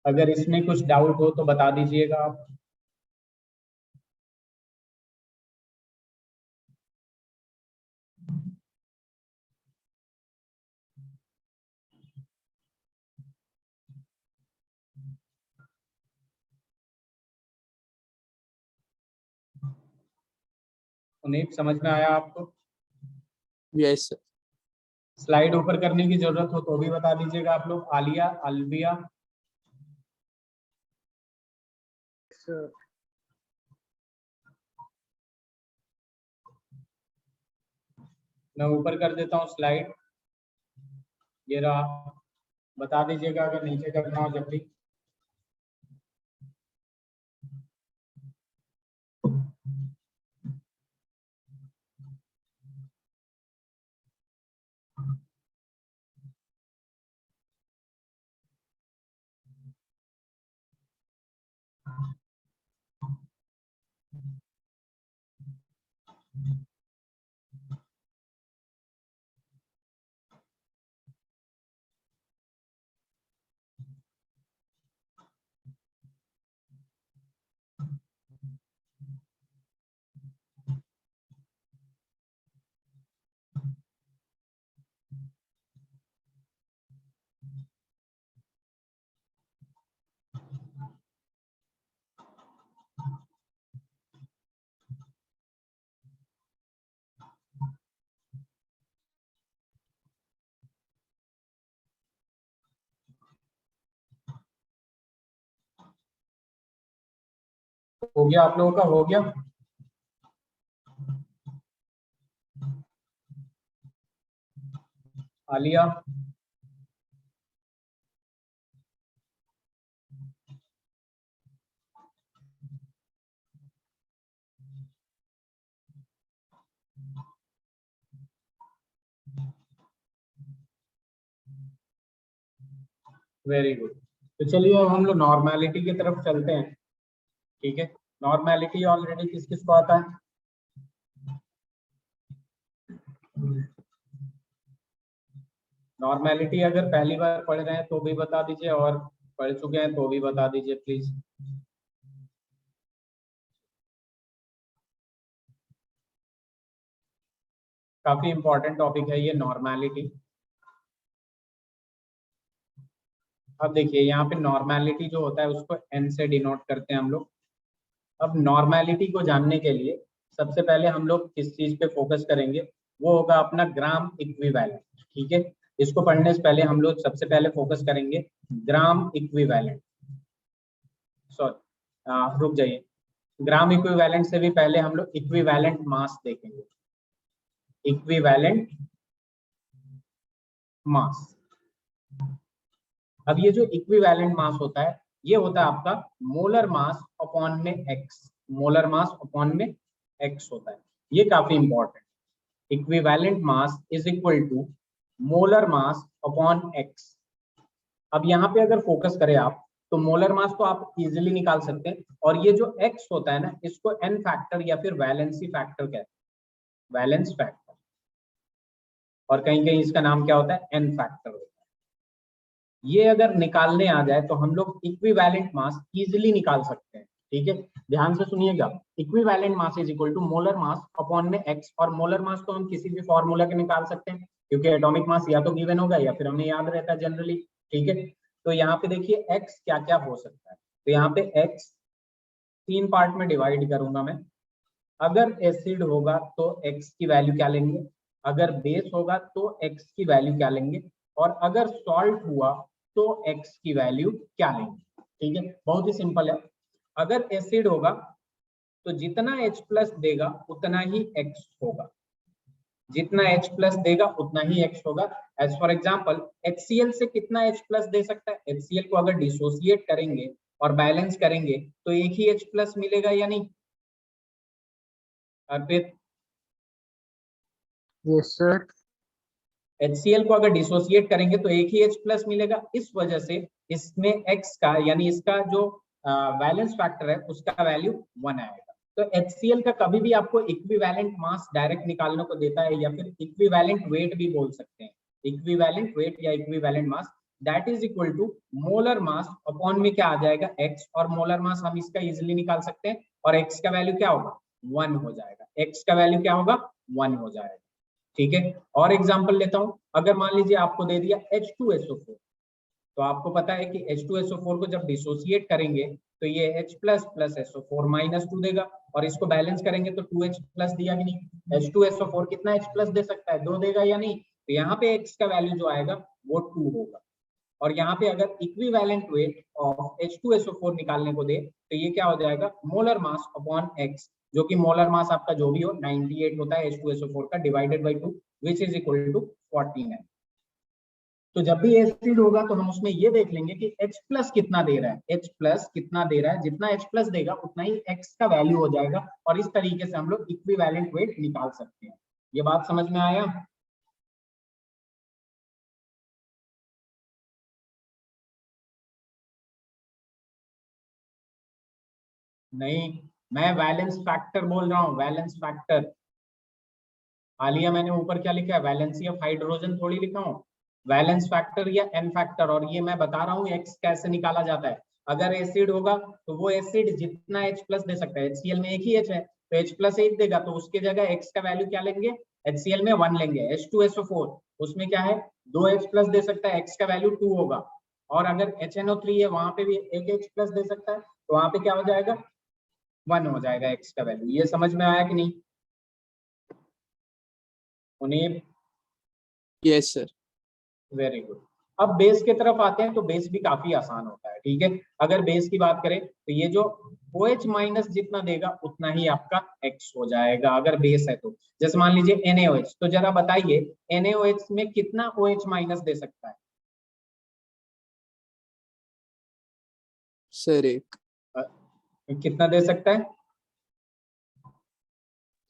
अगर इसमें कुछ डाउट हो तो बता दीजिएगा आप। उन्हें समझ में आया आपको? Yes sir. स्लाइड ऊपर करने की जरूरत हो तो भी बता दीजिएगा आप लोग। आलिया, अलबिया, सर मैं ऊपर कर देता हूँ स्लाइड, ये रहा, बता दीजिएगा अगर नीचे करना हो जब भी। हो गया आप लोगों का? हो गया? Alia, very good. तो चलिए अब हम लोग नॉर्मेलिटी की तरफ चलते हैं। ठीक है, नॉर्मेलिटी ऑलरेडी किस किस को आता है? नॉर्मेलिटी अगर पहली बार पढ़ रहे हैं तो भी बता दीजिए, और पढ़ चुके हैं तो भी बता दीजिए प्लीज। काफी इंपॉर्टेंट टॉपिक है ये नॉर्मेलिटी। अब देखिए यहाँ पे नॉर्मेलिटी जो होता है उसको n से डिनोट करते हैं हम लोग। अब नॉर्मेलिटी को जानने के लिए सबसे पहले हम लोग किस चीज पे फोकस करेंगे, वो होगा अपना ग्राम इक्विवेलेंट। ठीक है, इसको पढ़ने से पहले हम लोग सबसे पहले फोकस करेंगे ग्राम इक्विवेलेंट। सॉरी, रुक जाइए, ग्राम इक्विवेलेंट से भी पहले हम लोग इक्विवेलेंट मास देखेंगे। इक्विवेलेंट मास, अब ये जो इक्विवेलेंट मास होता है ये होता है आपका मोलर मास अपॉन में एक्स। मोलर मास अपॉन में एक्स होता है, ये काफी important. Equivalent mass is equal to molar mass upon x. अब यहाँ पे अगर फोकस करें आप तो मोलर मास तो आप इजीली निकाल सकते हैं, और ये जो एक्स होता है ना इसको एन फैक्टर या फिर वैलेंसी फैक्टर कहते हैं, वैलेंस फैक्टर, और कहीं कहीं इसका नाम क्या होता है, एन फैक्टर होता है। ये अगर निकालने आ जाए तो हम लोग इक्विवेलेंट मास इजीली निकाल सकते हैं। ठीक है, ध्यान से सुनिएगा, equivalent mass is equal to molar mass upon में एक्स। और मोलर मास तो हम किसी भी फॉर्मूला के निकाल सकते हैं, क्योंकि एटॉमिक मास या तो गिवन होगा या फिर हमें याद रहता है जनरली। ठीक है, तो यहाँ पे देखिए एक्स क्या क्या हो सकता है। तो यहाँ पे एक्स 3 पार्ट में डिवाइड करूंगा मैं। अगर एसिड होगा तो एक्स की वैल्यू क्या लेंगे, अगर बेस होगा तो एक्स की वैल्यू क्या लेंगे, और अगर सॉल्ट हुआ तो एक्स की वैल्यू क्या लेंगे। ठीक है, बहुत ही सिंपल है। अगर एसिड होगा तो जितना H प्लस देगा उतना ही X होगा, जितना H प्लस देगा उतना ही X होगा। एज फॉर एग्जाम्पल HCl से कितना H प्लस दे सकता है, HCl को अगर डिसोसिएट करेंगे और बैलेंस करेंगे तो एक ही H प्लस मिलेगा या नहीं अर्पित? Yes sir. HCl को अगर डिसोसिएट करेंगे तो एक ही H प्लस मिलेगा, इस वजह से इसमें X का यानी इसका जो वैलेंस फैक्टर है उसका वैल्यू 1 आएगा। तो HCl का कभी भी आपको इक्विवेलेंट मास डायरेक्ट निकालने को देता है, या फिर इक्विवेलेंट वेट भी बोल सकते हैं, इक्विवेलेंट वेट या equivalent mass, that is equal to molar mass upon में क्या आ जाएगा X, और मोलर मास हम इसका इजीली निकाल सकते हैं, और X का वैल्यू क्या होगा 1 हो जाएगा, X का वैल्यू क्या होगा 1 हो जाएगा। ठीक है, और एग्जांपल लेता हूं, अगर मान लीजिए आपको दे दिया H2SO4, तो आपको पता है कि H2SO4 को जब डिसोसिएट करेंगे तो ये H plus plus SO4 minus 2 देगा, और इसको बैलेंस करेंगे तो 2H प्लस दिया कि नहीं। H2SO4 कितना H प्लस दे सकता है, 2 देगा या नहीं, तो यहाँ पे X का वैल्यू जो आएगा वो 2 होगा। और यहाँ पे अगर इक्विवेलेंट वेट ऑफ H2SO4 निकालने को दे तो ये क्या हो जाएगा, मोलर मास अपॉन X, जो कि मोलर मास आपका जो भी हो 98 होता है H2SO4 का, divided by 2 which is equal to 49। तो जब भी एसिड होगा तो हम उसमें ये देख लेंगे कि H प्लस कितना दे रहा है, H प्लस कितना दे रहा है, जितना H प्लस देगा उतना ही X का वैल्यू हो जाएगा, और इस तरीके से हम लोग इक्विवेलेंट वेट निकाल सकते हैं। ये बात समझ में आया? नहीं, मैं वैलेंस फैक्टर बोल रहा हूँ, वैलेंस फैक्टर। आलिया मैंने ऊपर क्या लिखा है, वैलेंसी ऑफ हाइड्रोजन थोड़ी लिखा हूँ, वैलेंस फैक्टर या एन फैक्टर, और ये मैं बता रहा हूँ एक्स कैसे निकाला जाता है। अगर एसिड होगा तो वो एसिड जितना H प्लस दे सकता है, HCl में एक ही H है तो H प्लस 1 देगा, तो उसके जगह X का वैल्यू क्या लेंगे, HCl में 1 लेंगे। H2SO4 उसमें क्या है, 2 H प्लस दे सकता है, X का वैल्यू 2 होगा, और अगर HNO3 है वहां पे भी एक H प्लस दे सकता है, तो वहां पे क्या हो जाएगा 1 हो जाएगा X का वैल्यू। ये समझ में आया कि नहीं उन्हें? Yes sir. Very good. अब बेस की तरफ आते हैं, तो बेस भी काफी आसान होता है। ठीक है, अगर बेस की बात करें तो ये जो OH माइनस जितना देगा उतना ही आपका X हो जाएगा अगर बेस है तो। जैसे मान लीजिए NaOH, तो जरा बताइए NaOH में कितना OH माइनस दे सकता है? सर एक। कितना दे सकता है?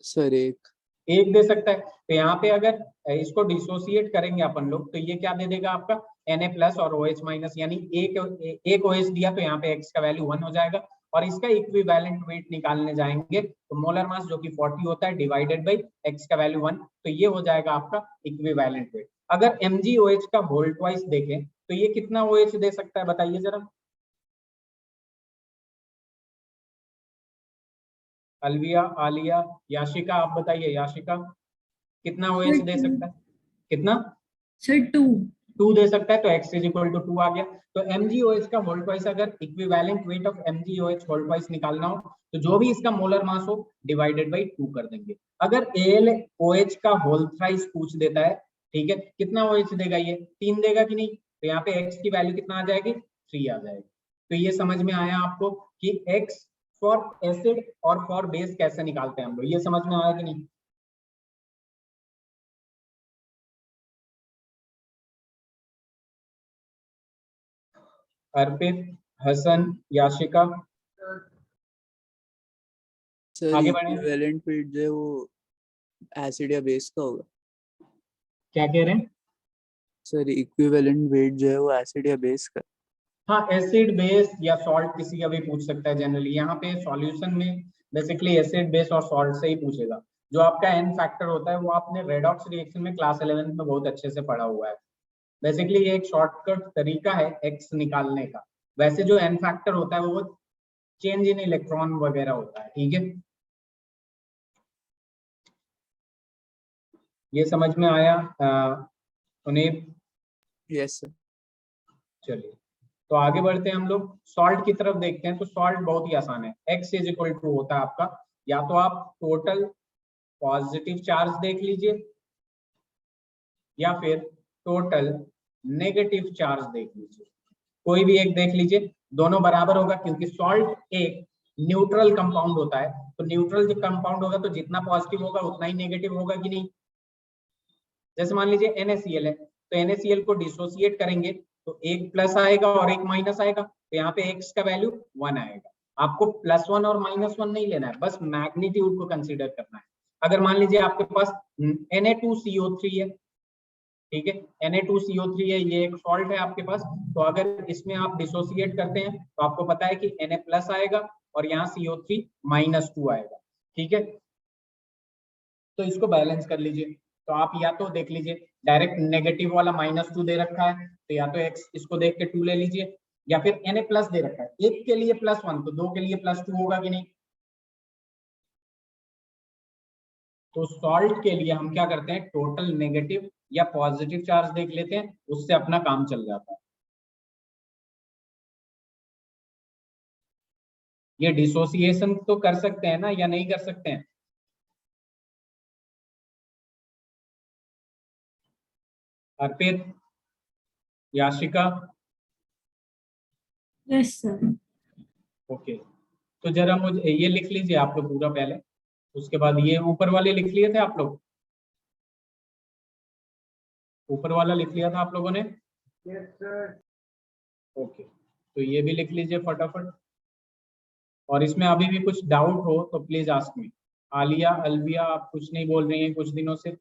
सर एक दे सकता है। तो यहाँ पे अगर इसको डिसोसिएट करेंगे अपन लोग तो ये क्या दे देगा आपका Na प्लस और OH माइनस, यानी एक OH दिया तो यहाँ पे X का वैल्यू 1 हो जाएगा, और इसका इक्विवेलेंट वेट निकालने जाएंगे तो मोलर मास जो कि 40 होता है डिवाइडेड बाई X का वैल्यू 1, तो ये हो जाएगा आपका इक्विवेलेंट वेट। अगर MgOH का होल ट्वाइस देखें तो ये कितना OH दे सकता है बताइए जरा। अलविया, आलिया, याशिका, आप बताइए याशिका कितना OH दे सकता है, कितना? सर 2। 2 दे सकता है, तो X इज इक्वल टू 2 आ गया। तो MgOH का होल ट्वाइस, अगर equivalent weight of MgOH whole twice निकालना हो तो जो भी इसका मोलर मास हो डिवाइडेड बाई 2 कर देंगे। अगर AlOH का होल थ्राइस पूछ देता है, ठीक है, कितना OH देगा, ये 3 देगा कि नहीं, तो यहाँ पे X की वैल्यू कितना आ जाएगी 3 आ जाएगी। तो ये समझ में आया आपको कि X फॉर एसिड और फॉर बेस कैसे निकालते हैं हम लोग, ये समझ में आया कि नहीं? अर्पित, हसन, याशिका, सर आगे बढ़े। इक्विवेलेंट वेट जो है वो एसिड या बेस का होगा। क्या कह रहे हैं? सर इक्विवेलेंट वेट जो है वो एसिड या बेस का। हाँ, एसिड बेस या सॉल्ट किसी का भी पूछ सकता है जनरली। यहाँ पे सॉल्यूशन में बेसिकली एसिड बेस और सॉल्ट से ही पूछेगा। जो आपका एन फैक्टर होता है वो आपने रेडॉक्स रिएक्शन में क्लास 11 में बहुत अच्छे से पढ़ा हुआ है। बेसिकली ये एक शॉर्टकट तरीका है एक्स निकालने का। वैसे जो एन फैक्टर होता है वो चेंज इन इलेक्ट्रॉन वगैरह होता है। ठीक है, ये समझ में आया उन्हें? Yes sir. चलिए, तो आगे बढ़ते हैं हम लोग, सॉल्ट की तरफ देखते हैं। तो सॉल्ट बहुत ही आसान है, X इज इक्वल टू होता है आपका, या तो आप टोटल पॉजिटिव चार्ज देख लीजिए या फिर टोटल नेगेटिव चार्ज देख लीजिए, कोई भी एक देख लीजिए, दोनों बराबर होगा क्योंकि सॉल्ट एक न्यूट्रल कंपाउंड होता है। तो न्यूट्रल जो कंपाउंड होगा तो जितना पॉजिटिव होगा उतना ही नेगेटिव होगा कि नहीं। जैसे मान लीजिए NaCl है, तो NaCl को डिसोसिएट करेंगे तो एक प्लस आएगा और एक माइनस आएगा, तो यहाँ पे X का वैल्यू 1 आएगा। आपको +1 और -1 नहीं लेना है, बस मैग्नीट्यूड को कंसीडर करना है। अगर मान लीजिए आपके पास Na2CO3 है, ठीक है। Na2CO3 है, ये एक सॉल्ट है आपके पास, तो अगर इसमें आप डिसोसिएट करते हैं तो आपको पता है कि Na प्लस आएगा और यहाँ CO3-2 आएगा, ठीक है। तो इसको बैलेंस कर लीजिए। तो आप या तो देख लीजिए डायरेक्ट नेगेटिव वाला -2 दे रखा है, तो या तो x इसको देख के 2 ले लीजिए, या फिर Na प्लस दे रखा है, एक के लिए +1 तो दो के लिए +2 होगा कि नहीं। तो सॉल्ट के लिए हम क्या करते हैं, टोटल नेगेटिव या पॉजिटिव चार्ज देख लेते हैं, उससे अपना काम चल जाता है। ये डिसोसिएशन तो कर सकते हैं ना, या नहीं कर सकते हैं। अर्पित, याशिका, यस सर। ओके। तो जरा मुझे ये लिख लीजिए आप लोग पूरा पहले, उसके बाद ये ऊपर वाले लिख लिए थे आप लोग, ऊपर वाला लिख लिया था आप लोगों ने। Yes sir. ओके, तो ये भी लिख लीजिए फटाफट। और इसमें अभी भी कुछ डाउट हो तो please ask me. Alia, Alvia, आप कुछ नहीं बोल रही हैं कुछ दिनों से,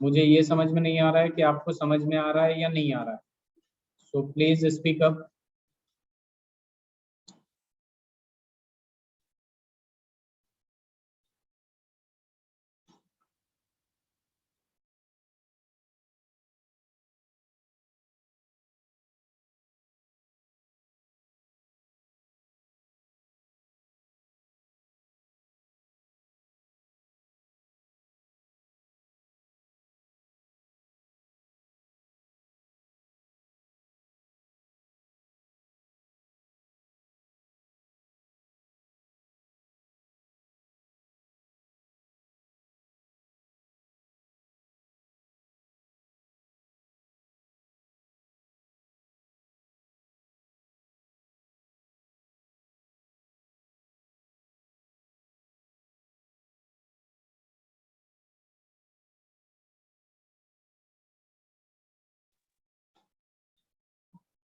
मुझे ये समझ में नहीं आ रहा है कि आपको समझ में आ रहा है या नहीं आ रहा है। So please speak up.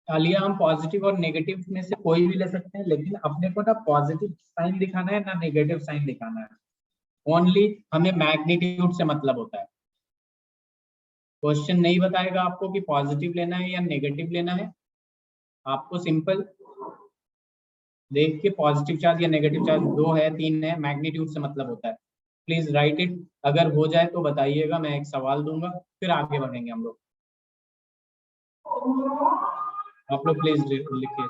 Alia, हम पॉजिटिव और नेगेटिव में से कोई भी ले सकते हैं, लेकिन अपने को ना पॉजिटिव साइन दिखाना है ना नेगेटिव साइन दिखाना है। ओनली हमें मैग्नीट्यूड से मतलब होता है। क्वेश्चन नहीं बताएगा आपको कि पॉजिटिव लेना है या नेगेटिव लेना है, आपको सिंपल देख के पॉजिटिव चार्ज या नेगेटिव चार्ज 2 है 3 है, मैग्नीट्यूड से मतलब होता है। प्लीज राइट इट, अगर हो जाए तो बताइएगा, मैं एक सवाल दूंगा फिर आगे बढ़ेंगे हम लोग। आप लोग प्लीज लिखिए।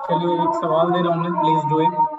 चलिए एक सवाल दे रहा हूँ मैं, प्लीज डू इट।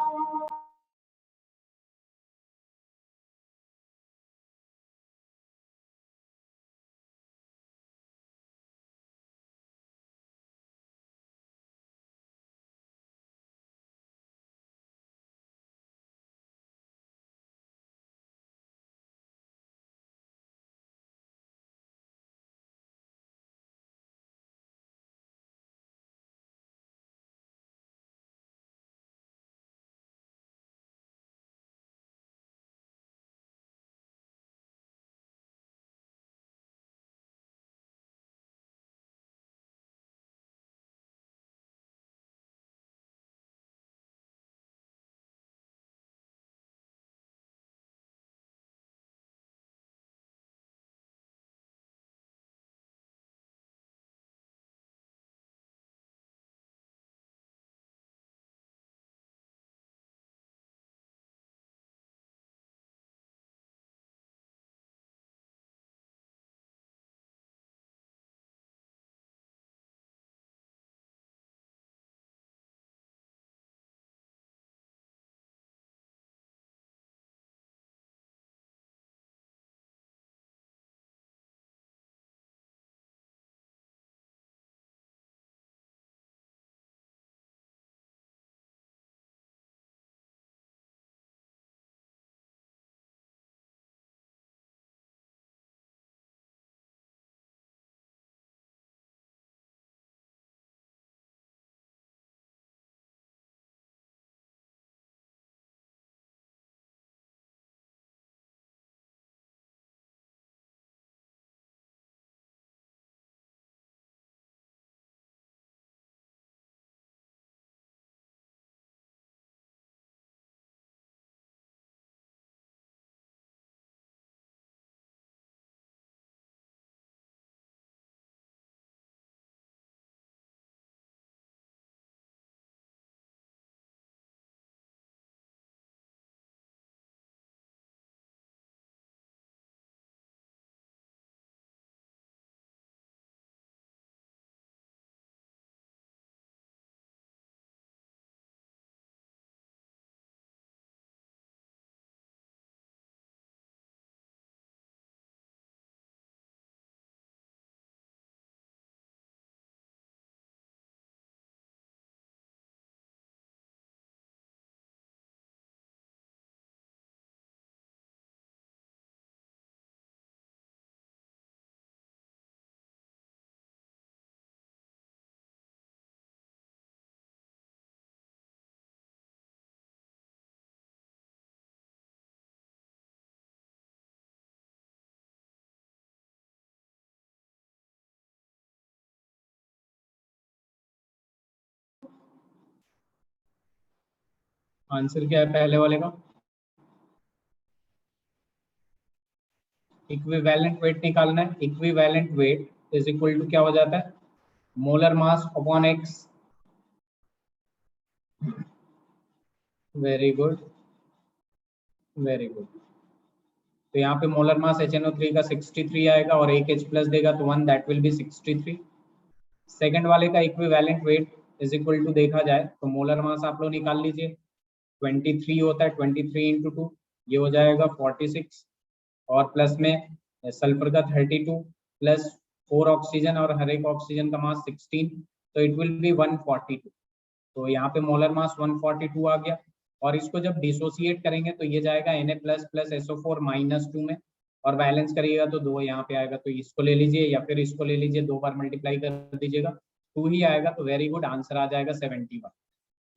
आंसर क्या है पहले वाले का? इक्विवेलेंट वेट निकालना है। Equivalent weight is equal to क्या हो जाता है? Molar mass upon x. Very good, very good. तो यहाँ पे मोलर मास HNO3 का 63 आएगा और एक H प्लस देगा तो 1, दैट विल बी 63। सेकंड वाले का equivalent weight is equal to देखा जाए तो मोलर मास आप लोग निकाल लीजिए, 23 होता है, 23 इंटू 2 ये हो जाएगा 46, और प्लस में सल्फर का 32 प्लस 4 ऑक्सीजन और हर एक ऑक्सीजन का मास 16, तो इट विल बी 142। तो यहाँ पे मोलर मास 142 आ गया, और इसको जब डिसोसिएट करेंगे तो ये जाएगा Na plus plus SO4 minus 2 में, और बैलेंस करिएगा तो 2 यहाँ पे आएगा, तो इसको ले लीजिए या फिर इसको ले लीजिए, 2 बार मल्टीप्लाई कर दीजिएगा, 2 ही आएगा, तो वेरी गुड, आंसर आ जाएगा 71।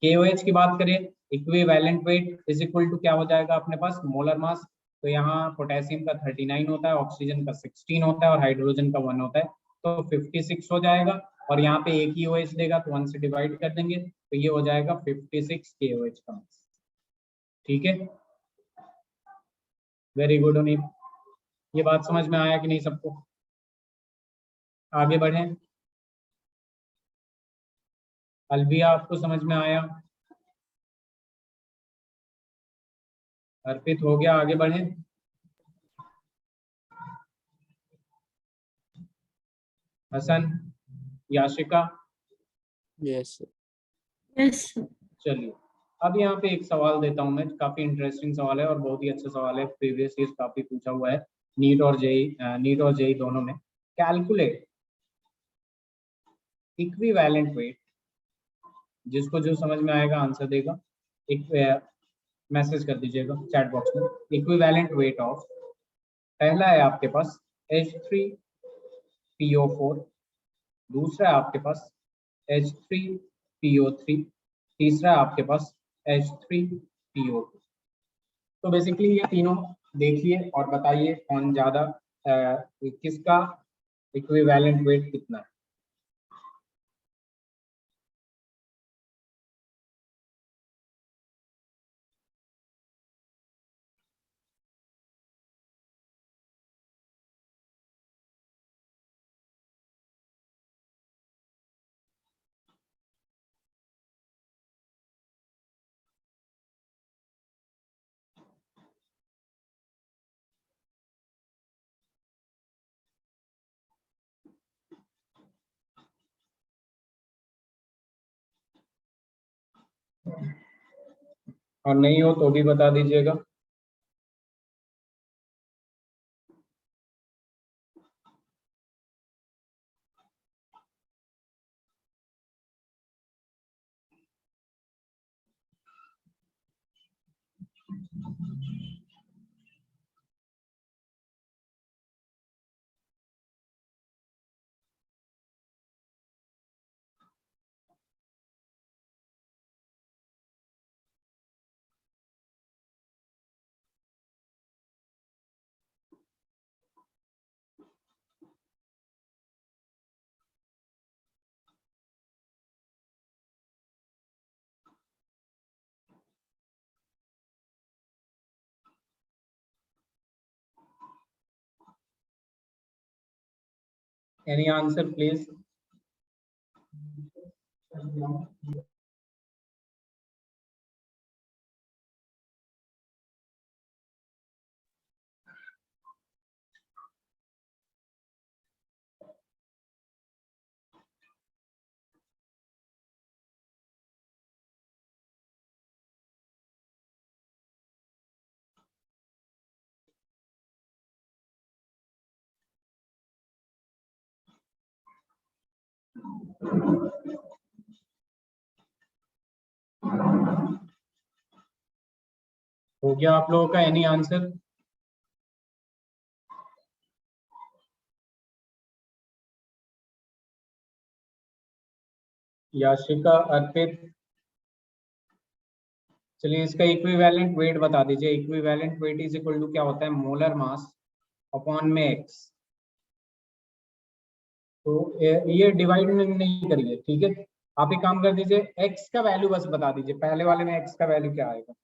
KOH की बात करें, equivalent weight is equal to क्या हो जाएगा अपने पास? Molar mass. तो यहाँ पोटेशियम का 39 होता है, ऑक्सीजन का 16 होता है और हाइड्रोजन का 1 होता है, तो 56 हो जाएगा, और यहाँ पे एक ही OH देगा तो 1 से डिवाइड कर देंगे, तो ये हो जाएगा 56 KOH का मास। ठीक है, वेरी गुड अनिल। ये बात समझ में आया कि नहीं सबको? आगे बढ़ें। अलविया आपको समझ में आया? अर्पित हो गया? आगे बढ़ें। Hasan, Yashika? Yes sir. Yes, sir. चलिए, अब यहाँ पे एक सवाल देता हूँ मैं, काफी इंटरेस्टिंग सवाल है और बहुत ही अच्छा सवाल है, प्रीवियस ईयर काफी पूछा हुआ है नीट और जेई दोनों में। कैलकुलेट इक्विवेलेंट वेट, जिसको जो समझ में आएगा आंसर देगा, एक मैसेज कर दीजिएगा चैट बॉक्स में। इक्विवेलेंट वेट ऑफ, पहला है आपके पास H3PO4, दूसरा है आपके पास H3PO3, तीसरा है आपके पास H3PO2। तो बेसिकली ये तीनों देखिए और बताइए कौन ज्यादा किसका इक्विवेलेंट वेट कितना है। और नहीं हो तो भी बता दीजिएगा। Any answer please? हो गया आप लोगों का एनी आंसर? याशिका, अर्पित? चलिए इसका इक्विवेलेंट वेट बता दीजिए। Equivalent weight is equal to क्या होता है? मोलर मास अपॉन में एक्स। तो ये डिवाइड नहीं करिए, ठीक है? आप एक काम कर दीजिए, x का वैल्यू बस बता दीजिए, पहले वाले में x का वैल्यू क्या आएगा?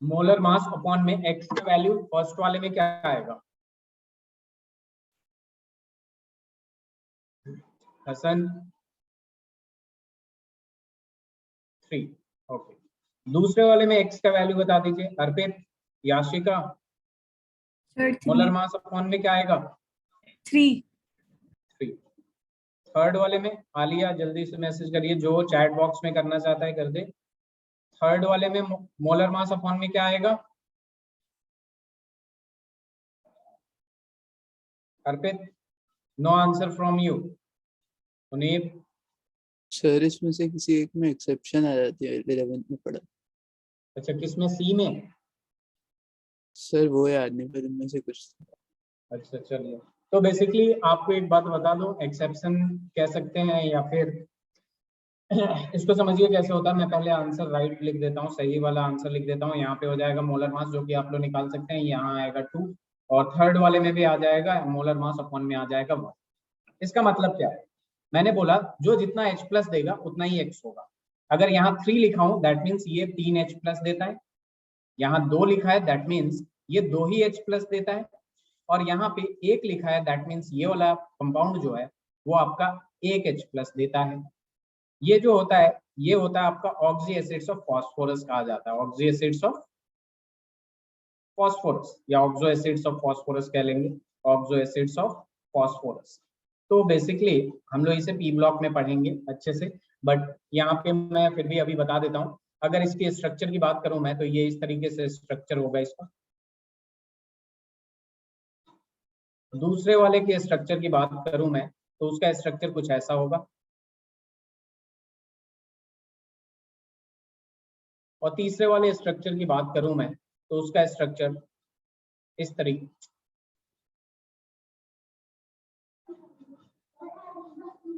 मोलर मास अपॉन में x का वैल्यू फर्स्ट वाले में क्या आएगा? हसन 3। ओके, दूसरे वाले में x का वैल्यू बता दीजिए, Arpit, Yashika. Sir, molar 3. Mass upon में क्या आएगा? 3. 3। थर्ड वाले में आलिया जल्दी से मैसेज करिए, जो चैट बॉक्स में करना चाहता है कर दे। थर्ड वाले में मोलर मास अपॉन में क्या आएगा? Arpit, no answer from you. Puneet, sir इसमें से किसी एक में एक्सेप्शन आ जाती है, 11th में पढ़ा। अच्छा किसमें? सी में? सर वो याद नहीं, पर इनमें से कुछ था। अच्छा चलिए, तो बेसिकली आपको एक बात बता दूं, एक्सेप्शन कह सकते हैं या फिर इसको समझिए कैसे होता है। मैं पहले आंसर राइट लिख देता हूँ, सही वाला आंसर लिख देता हूँ। यहाँ पे हो जाएगा मोलर मास, जो कि आप लोग निकाल सकते हैं, यहाँ आएगा 2, और थर्ड वाले में भी आ जाएगा मोलर मास अपॉन में आ जाएगा 1। इसका मतलब क्या है? मैंने बोला जो जितना H प्लस देगा उतना ही x होगा। अगर यहाँ 3 लिखा हूं दैट मीन्स ये 3 H प्लस देता है, यहाँ 2 लिखा है दैट मीन्स ये 2 ही H प्लस देता है, और यहाँ पे 1 लिखा है दैट मीन्स ये वाला कंपाउंड जो है वो आपका 1 H प्लस देता है। ये जो होता है ये होता है आपका ऑक्सी एसिड्स ऑफ फास्फोरस कहा जाता है, ऑक्सी एसिड्स ऑफ फास्फोरस या ऑक्सो एसिड्स ऑफ फास्फोरस कह लेंगे, ऑक्सो एसिड्स ऑफ फास्फोरस। तो बेसिकली हम लोग इसे पी ब्लॉक में पढ़ेंगे अच्छे से, बट यहाँ पे मैं फिर भी अभी बता देता हूँ। अगर इसके स्ट्रक्चर की बात करूं मैं, तो ये इस तरीके से स्ट्रक्चर होगा इसका। दूसरे वाले के स्ट्रक्चर की बात करूं मैं, तो उसका स्ट्रक्चर कुछ ऐसा होगा, और तीसरे वाले स्ट्रक्चर की बात करूं मैं, तो उसका स्ट्रक्चर इस तरीके,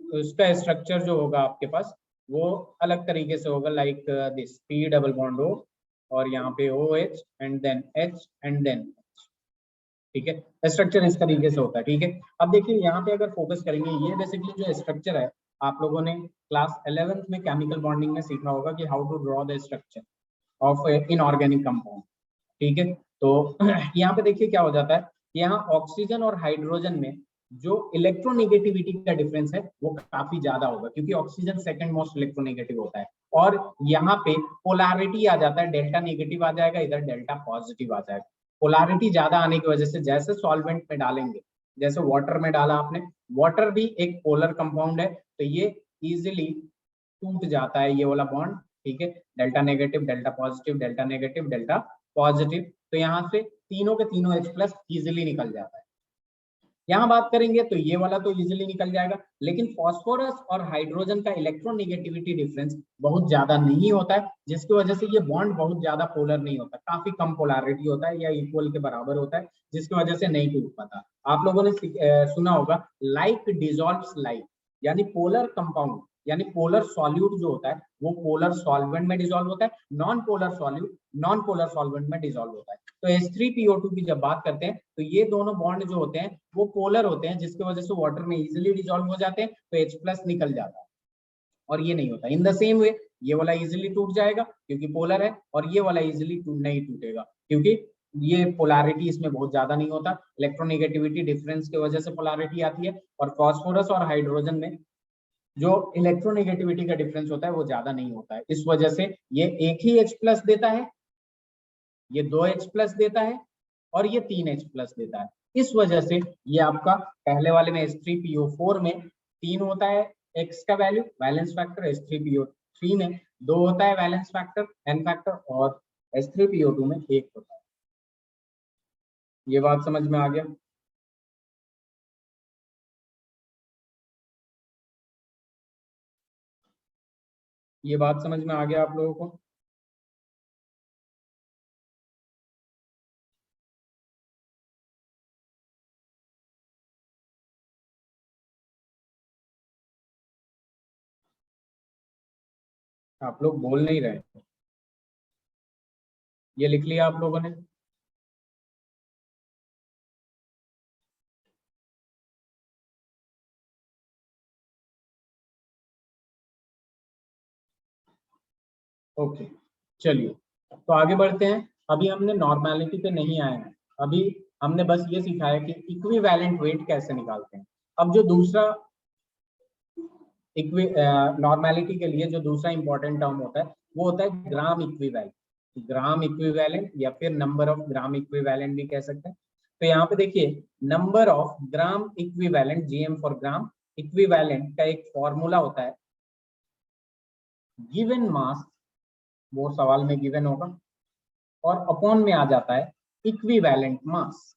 तो इसका स्ट्रक्चर जो होगा आपके पास वो अलग तरीके से होगा, like this P double bond O, और यहाँ पे OH and then H and then H। ठीक है, स्ट्रक्चर इस तरीके से होता है। ठीक है, अब देखिए यहाँ पे अगर फोकस करेंगे, ये बेसिकली जो स्ट्रक्चर है आप लोगों ने क्लास 11th में केमिकल बॉन्डिंग में सीखा होगा कि how to draw the structure of inorganic compound. ठीक है, तो यहाँ पे देखिए क्या हो जाता है, यहाँ ऑक्सीजन और हाइड्रोजन में जो इलेक्ट्रोनेगेटिविटी का डिफरेंस है वो काफी ज्यादा होगा, क्योंकि ऑक्सीजन सेकंड मोस्ट इलेक्ट्रोनेगेटिव होता है, और यहाँ पे पोलैरिटी आ जाता है, डेल्टा नेगेटिव आ जाएगा, इधर डेल्टा पॉजिटिव आ जाएगा। पोलैरिटी ज्यादा आने की वजह से जैसे सॉल्वेंट में डालेंगे, जैसे वाटर में डाला आपने, वाटर भी एक पोलर कंपाउंड है, तो ये इजिली टूट जाता है ये वाला बॉन्ड। ठीक है, delta negative delta positive delta negative delta positive, तो यहाँ से तीनों के तीनों H प्लस इजिली निकल जाता है। यहाँ बात करेंगे तो ये वाला तो इजिली निकल जाएगा, लेकिन फास्फोरस और हाइड्रोजन का इलेक्ट्रोनेगेटिविटी डिफरेंस बहुत ज्यादा नहीं होता है, जिसकी वजह से ये बॉन्ड बहुत ज्यादा पोलर नहीं होता, काफी कम पोलैरिटी होता है या इक्वल के बराबर होता है, जिसकी वजह से नहीं टूट पाता। आप लोगों ने सुना होगा लाइक डिजॉल्व्स लाइक, यानी पोलर कंपाउंड यानी पोलर सॉल्यूट जो होता है वो पोलर सॉल्वेंट में डिसॉल्व होता है, non polar solute non polar solvent में डिसॉल्व होता है। तो H3PO2 की जब बात करते हैं तो ये दोनों बॉन्ड जो होते हैं वो पोलर होते हैं, जिसकी वजह से वाटर में इजीली डिसॉल्व हो जाते हैं, तो H प्लस निकल जाता है, और ये नहीं होता। इन द सेम वे ये वाला इजीली टूट जाएगा क्योंकि पोलर है, और ये वाला इजीली नहीं टूटेगा क्योंकि ये पोलैरिटी इसमें बहुत ज्यादा नहीं होता, इलेक्ट्रोनेगेटिविटी डिफरेंस की वजह से पोलैरिटी आती है, और फास्फोरस और हाइड्रोजन में जो इलेक्ट्रोनेगेटिविटी का डिफरेंस होता है वो ज्यादा नहीं होता है। इस वजह से ये एक ही H प्लस देता है, ये 2 H प्लस देता है, और ये 3 H प्लस देता है। इस वजह से ये आपका पहले वाले में H3PO4 में 3 होता है X का वैल्यू वैलेंस फैक्टर, H3PO3 में 2 होता है वैलेंस फैक्टर N फैक्टर, और H3PO2 में 1 होता है। ये बात समझ में आ गया? ये बात समझ में आ गया आप लोगों को? आप लोग बोल नहीं रहे, ये लिख लिया आप लोगों ने? ओके, चलिए तो आगे बढ़ते हैं। अभी हमने नॉर्मेलिटी पे नहीं आए हैं, अभी हमने बस ये सीखा है कि इक्विवेलेंट वेट कैसे निकालते हैं। अब जो दूसरा नॉर्मेलिटी के लिए जो दूसरा इंपॉर्टेंट टर्म होता है वो होता है ग्राम इक्विवेलेंट। ग्राम इक्विवेलेंट या फिर नंबर ऑफ ग्राम इक्विवेलेंट भी कह सकते हैं। तो यहाँ पे देखिए, number of gram equivalent, GM for gram equivalent का एक फॉर्मूला होता है गिवन मास, वो सवाल में गिवन होगा, और अपॉन में आ जाता है इक्विवेलेंट मास।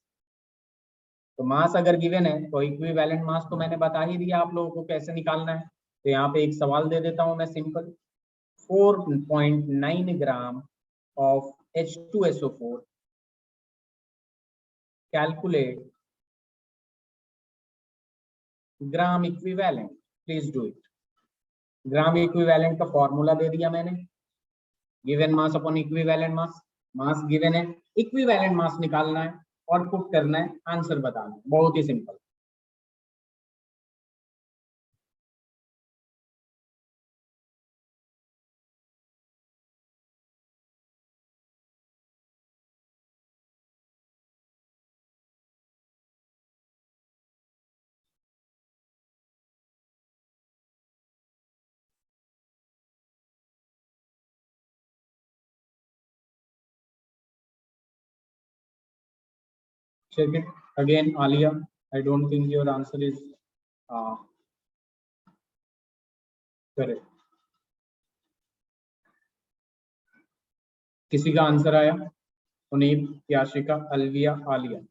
तो मास अगर गिवन है तो इक्विवेलेंट मास तो मैंने बता ही दिया आप लोगों को कैसे निकालना है। तो यहाँ पे एक सवाल दे देता हूं मैं simple, 4.9 gram of H2SO4 calculate gram equivalent, please do it. Gram equivalent का फॉर्मूला दे दिया मैंने, गिवन मास अपॉन इक्विवेलेंट मास। मास गिवन है, इक्विवेलेंट मास निकालना है और पुट करना है, आंसर बताना है, बहुत ही simple. Check it again, Alia. I don't think your answer is correct. किसी का आंसर आया? पुनीत, याशिका, अलविया, आलिया।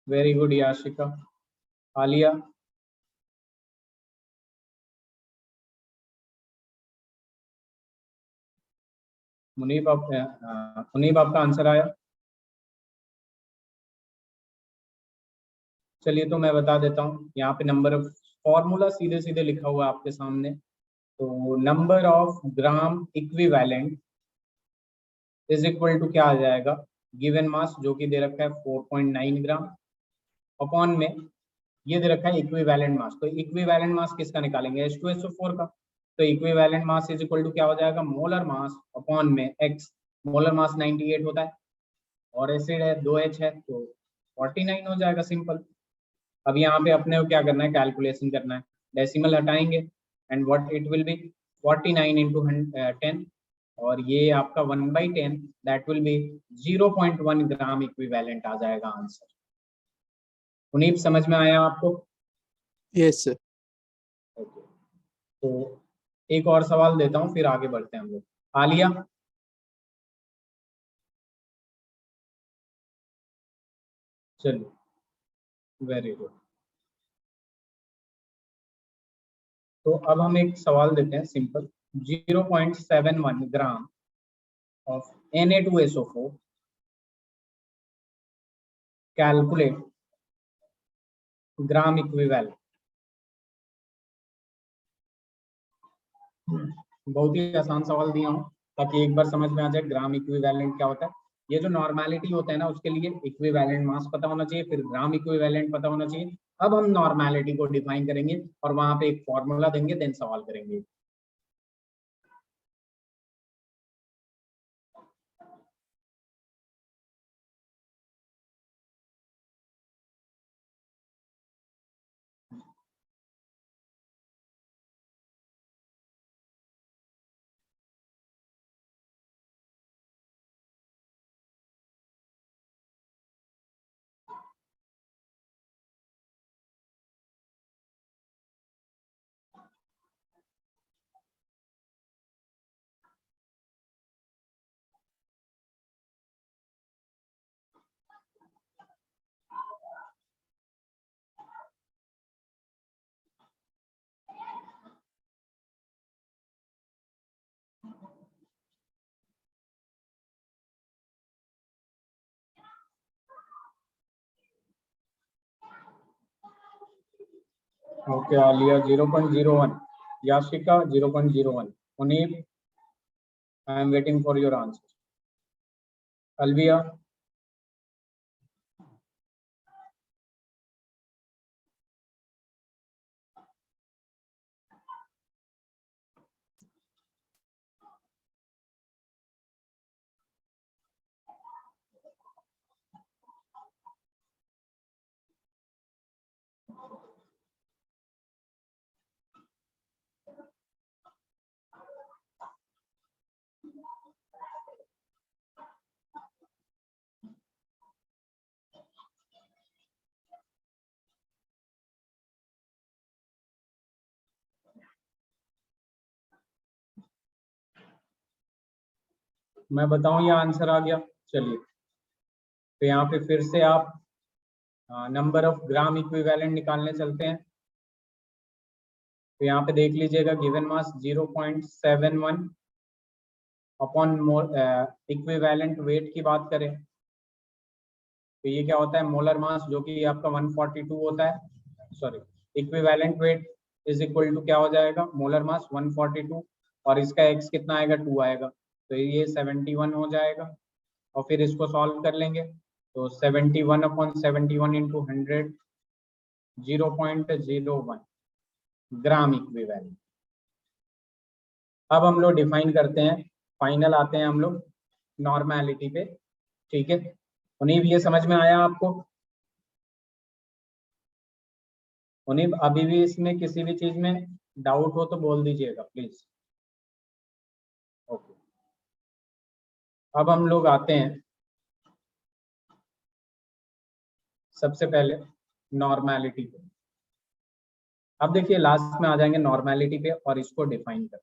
Very good Yashika. आलिया? मुनीब आपका आंसर आया? चलिए तो मैं बता देता हूँ, यहाँ पे नंबर ऑफ फॉर्मूला सीधे सीधे लिखा हुआ है आपके सामने। तो number of gram equivalent is equal to क्या आ जाएगा, गिवन मास जो कि दे रखा है 4.9 ग्राम, अपॉन में ये दे रखा है इक्विवेलेंट मास। तो इक्विवेलेंट मास किसका निकालेंगे, H2SO4 का। तो equivalent mass is equal to क्या हो जाएगा, मोलर मास अपॉन में x। मोलर मास 98 होता है और एसिड है 2H है तो 49 हो जाएगा, सिंपल। अब यहाँ पे अपने को क्या करना है, कैलकुलेशन करना है, डेसिमल हटाएंगे and what it will be 49 into 10, और ये आपका 1/10 that will be 0.1 gram equivalent आ जाएगा आंसर। मुनीब समझ में आया आपको? Yes sir. ओके, तो एक और सवाल देता हूँ फिर आगे बढ़ते हैं हम लोग। आलिया? चलिए, वेरी गुड। तो अब हम एक सवाल देते हैं simple, 0.71 gram of Na2SO4 calculate gram equivalent. बहुत ही आसान सवाल दिया हूँ ताकि एक बार समझ में आ जाए ग्राम इक्विवेलेंट क्या होता है। ये जो नॉर्मेलिटी होता है ना, उसके लिए इक्विवेलेंट मास पता होना चाहिए, फिर ग्राम इक्विवेलेंट पता होना चाहिए। अब हम नॉर्मेलिटी को डिफाइन करेंगे और वहां पे एक फॉर्मूला देंगे, देन सवाल करेंगे। Okay Alia 0.01, Yashika 0.01, Munib I am waiting for your answer, Alvia मैं बताऊं या आंसर आ गया? चलिए, तो यहाँ पे फिर से आप नंबर ऑफ ग्राम इक्विवेलेंट निकालने चलते हैं। तो यहाँ पे देख लीजिएगा, given mass 0.71 upon equivalent weight की बात करें तो ये क्या होता है, मोलर मास जो कि आपका 142 होता है, sorry equivalent weight is equal to क्या हो जाएगा, मोलर मास 142 और इसका x कितना आएगा, 2 आएगा, तो ये 71 हो जाएगा। और फिर इसको सॉल्व कर लेंगे तो 71 अपॉन 71 इंटू 100 0.01 ग्राम इक्विवेलेंट। अब हम लोग डिफाइन करते हैं, फाइनल आते हैं हम लोग नॉर्मेलिटी पे, ठीक है। उन्हीं ये समझ में आया आपको? उन्हीं अभी भी इसमें किसी भी चीज में डाउट हो तो बोल दीजिएगा प्लीज। ओके, अब हम लोग आते हैं सबसे पहले नॉर्मेलिटी पे। अब देखिए लास्ट में आ जाएंगे नॉर्मेलिटी पे और इसको डिफाइन कर।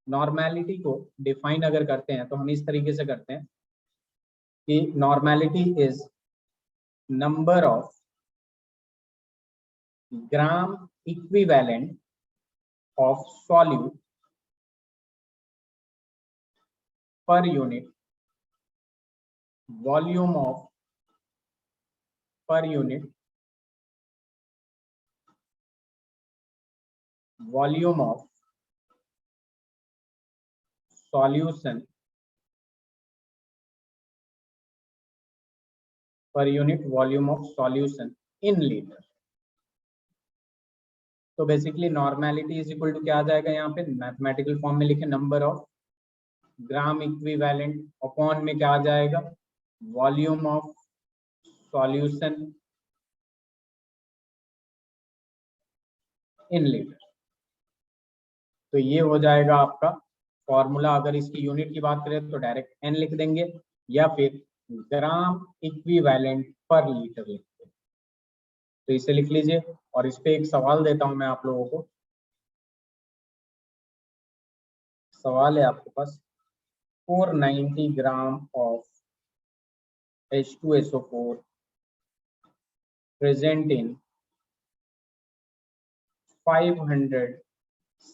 नॉर्मेलिटी को डिफाइन अगर करते हैं तो हम इस तरीके से करते हैं कि normality is number of gram equivalent of solute per unit volume of per unit volume of solution per unit volume of solution in liter। तो basically normality is equal to क्या आ जाएगा, यहाँ पे मैथमेटिकल फॉर्म में लिखे number of gram equivalent upon में क्या आ जाएगा, volume of solution in litre. तो ये हो जाएगा आपका फॉर्मूला। अगर इसकी यूनिट की बात करें तो डायरेक्ट एन लिख देंगे या फिर ग्राम इक्विवेलेंट पर लीटर लिखते हैं। तो इसे लिख लीजिए और इस पे एक सवाल देता हूं मैं आप लोगों को। सवाल है आपके पास, 490 gram of H2SO4 present in 500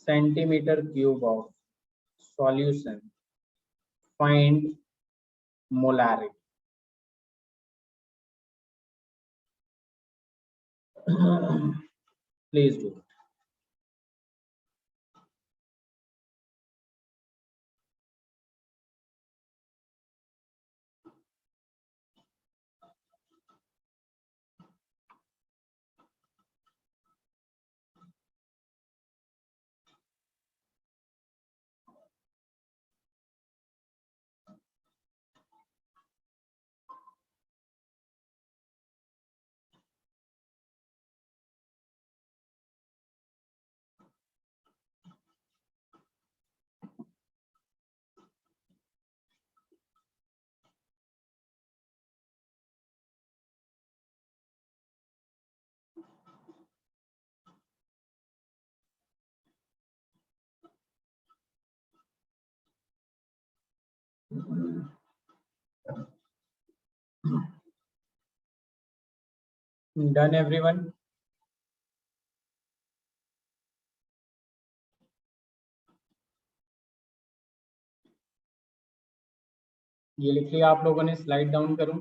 centimeter cube of solution, find molarity। Please do it। Done everyone? ये लिख लिया आप लोगों ने, स्लाइड डाउन करूं?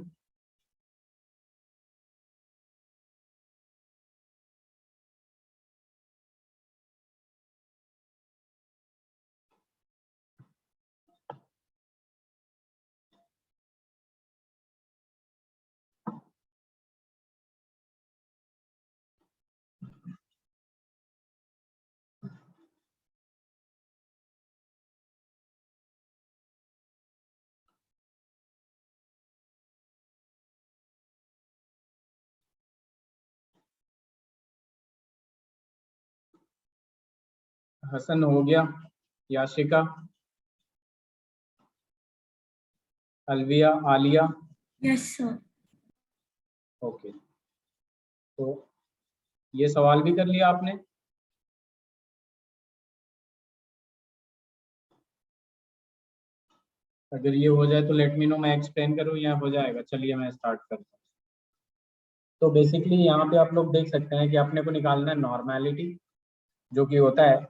हसन हो गया, Yashika, Alvia, Alia, Yes, sir. Okay. तो ये सवाल भी कर लिया आपने? अगर ये हो जाए तो लेट मी नो, मैं एक्सप्लेन करूँ या हो जाएगा? चलिए मैं स्टार्ट करता हूँ। तो बेसिकली यहाँ पे आप लोग देख सकते हैं कि अपने को निकालना है नॉर्मेलिटी, जो कि होता है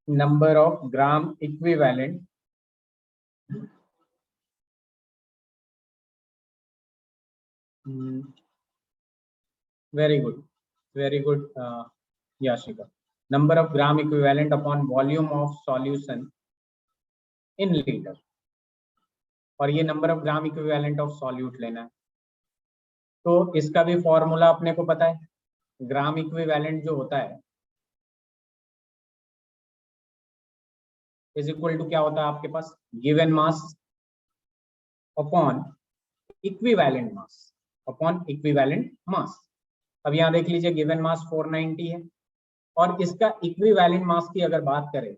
number of gram equivalent very good Yashika, number of gram equivalent upon volume of solution in litre, और ये number of gram equivalent of solute लेना है। तो इसका भी फॉर्मूला अपने को पता है, ग्राम इक्विवेलेंट जो होता है इज इक्वल टू क्या होता है आपके पास, given mass upon equivalent mass, upon equivalent mass. अब यहाँ देख लीजिए गिवन मास 490 है, और इसका इक्विवेलेंट मास की अगर बात करें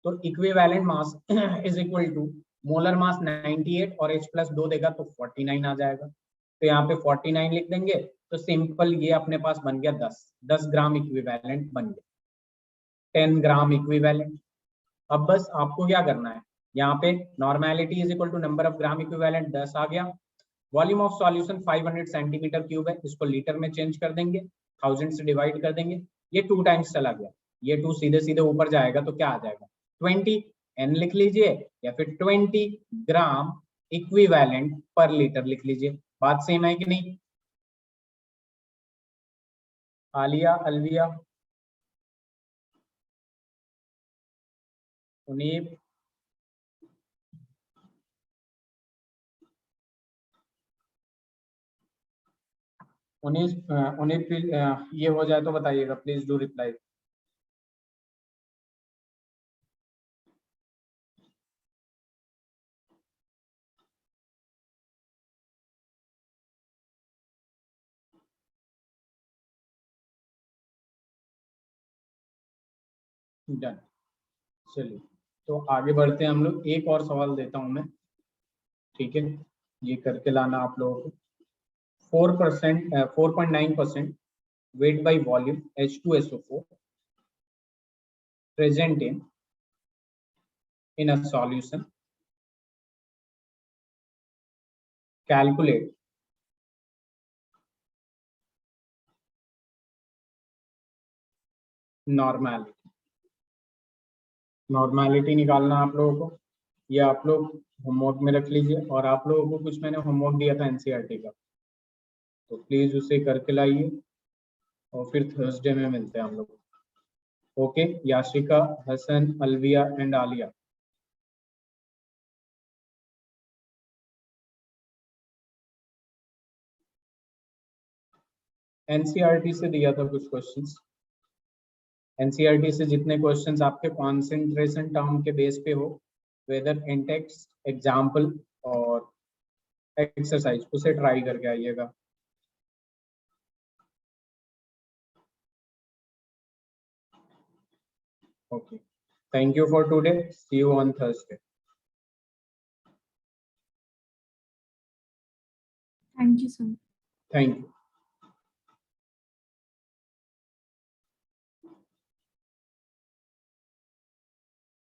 तो equivalent mass is equal to molar mass 98 और H प्लस 2 देगा तो 49 आ जाएगा। तो यहाँ पे 49 लिख देंगे, तो सिंपल ये अपने पास बन गया 10 ग्राम इक्विवेलेंट बन गया, 10 ग्राम इक्विवेलेंट। अब बस आपको क्या करना है, यहाँ पे normality is equal to number of gram equivalent 10 आ गया, volume of solution 500 centimetre cube है, इसको लीटर में चेंज कर देंगे, 1000 से डिवाइड कर देंगे, ये 2 टाइम्स चला गया, ये 2 सीधे सीधे ऊपर जाएगा तो क्या आ जाएगा 20 n लिख लीजिए, या फिर 20 ग्राम इक्विवेलेंट पर लीटर लिख लीजिए। बात सेम है कि नहीं? आलिया, अलविया, उनीब, उन्नीस ये हो जाए तो बताइएगा, प्लीज डू रिप्लाई। डन, चलिए तो आगे बढ़ते हैं हम लोग। एक और सवाल देता हूं मैं, ठीक है, ये करके लाना आप लोगों को। 4.9% weight by volume H2SO4 present in a solution, calculate normality निकालना आप लोगों को, ये आप लोग होमवर्क में रख लीजिए, और आप लोगों को कुछ मैंने होमवर्क दिया था एनसीईआरटी का, तो प्लीज उसे करके लाइए, और फिर थर्सडे में मिलते हैं हम लोग। Okay, Yashika, Hasan, Alvia and Alia. NCERT से दिया था कुछ क्वेश्चंस, एनसीईआरटी से जितने क्वेश्चंस आपके कॉन्सेंट्रेशन टर्म के बेस पे हो, वेदर इन टेक्स्ट, एग्जाम्पल और एक्सरसाइज, उसे ट्राई करके आइएगा। Okay, thank you for today, see you on Thursday. Thank you, sir. Thank you.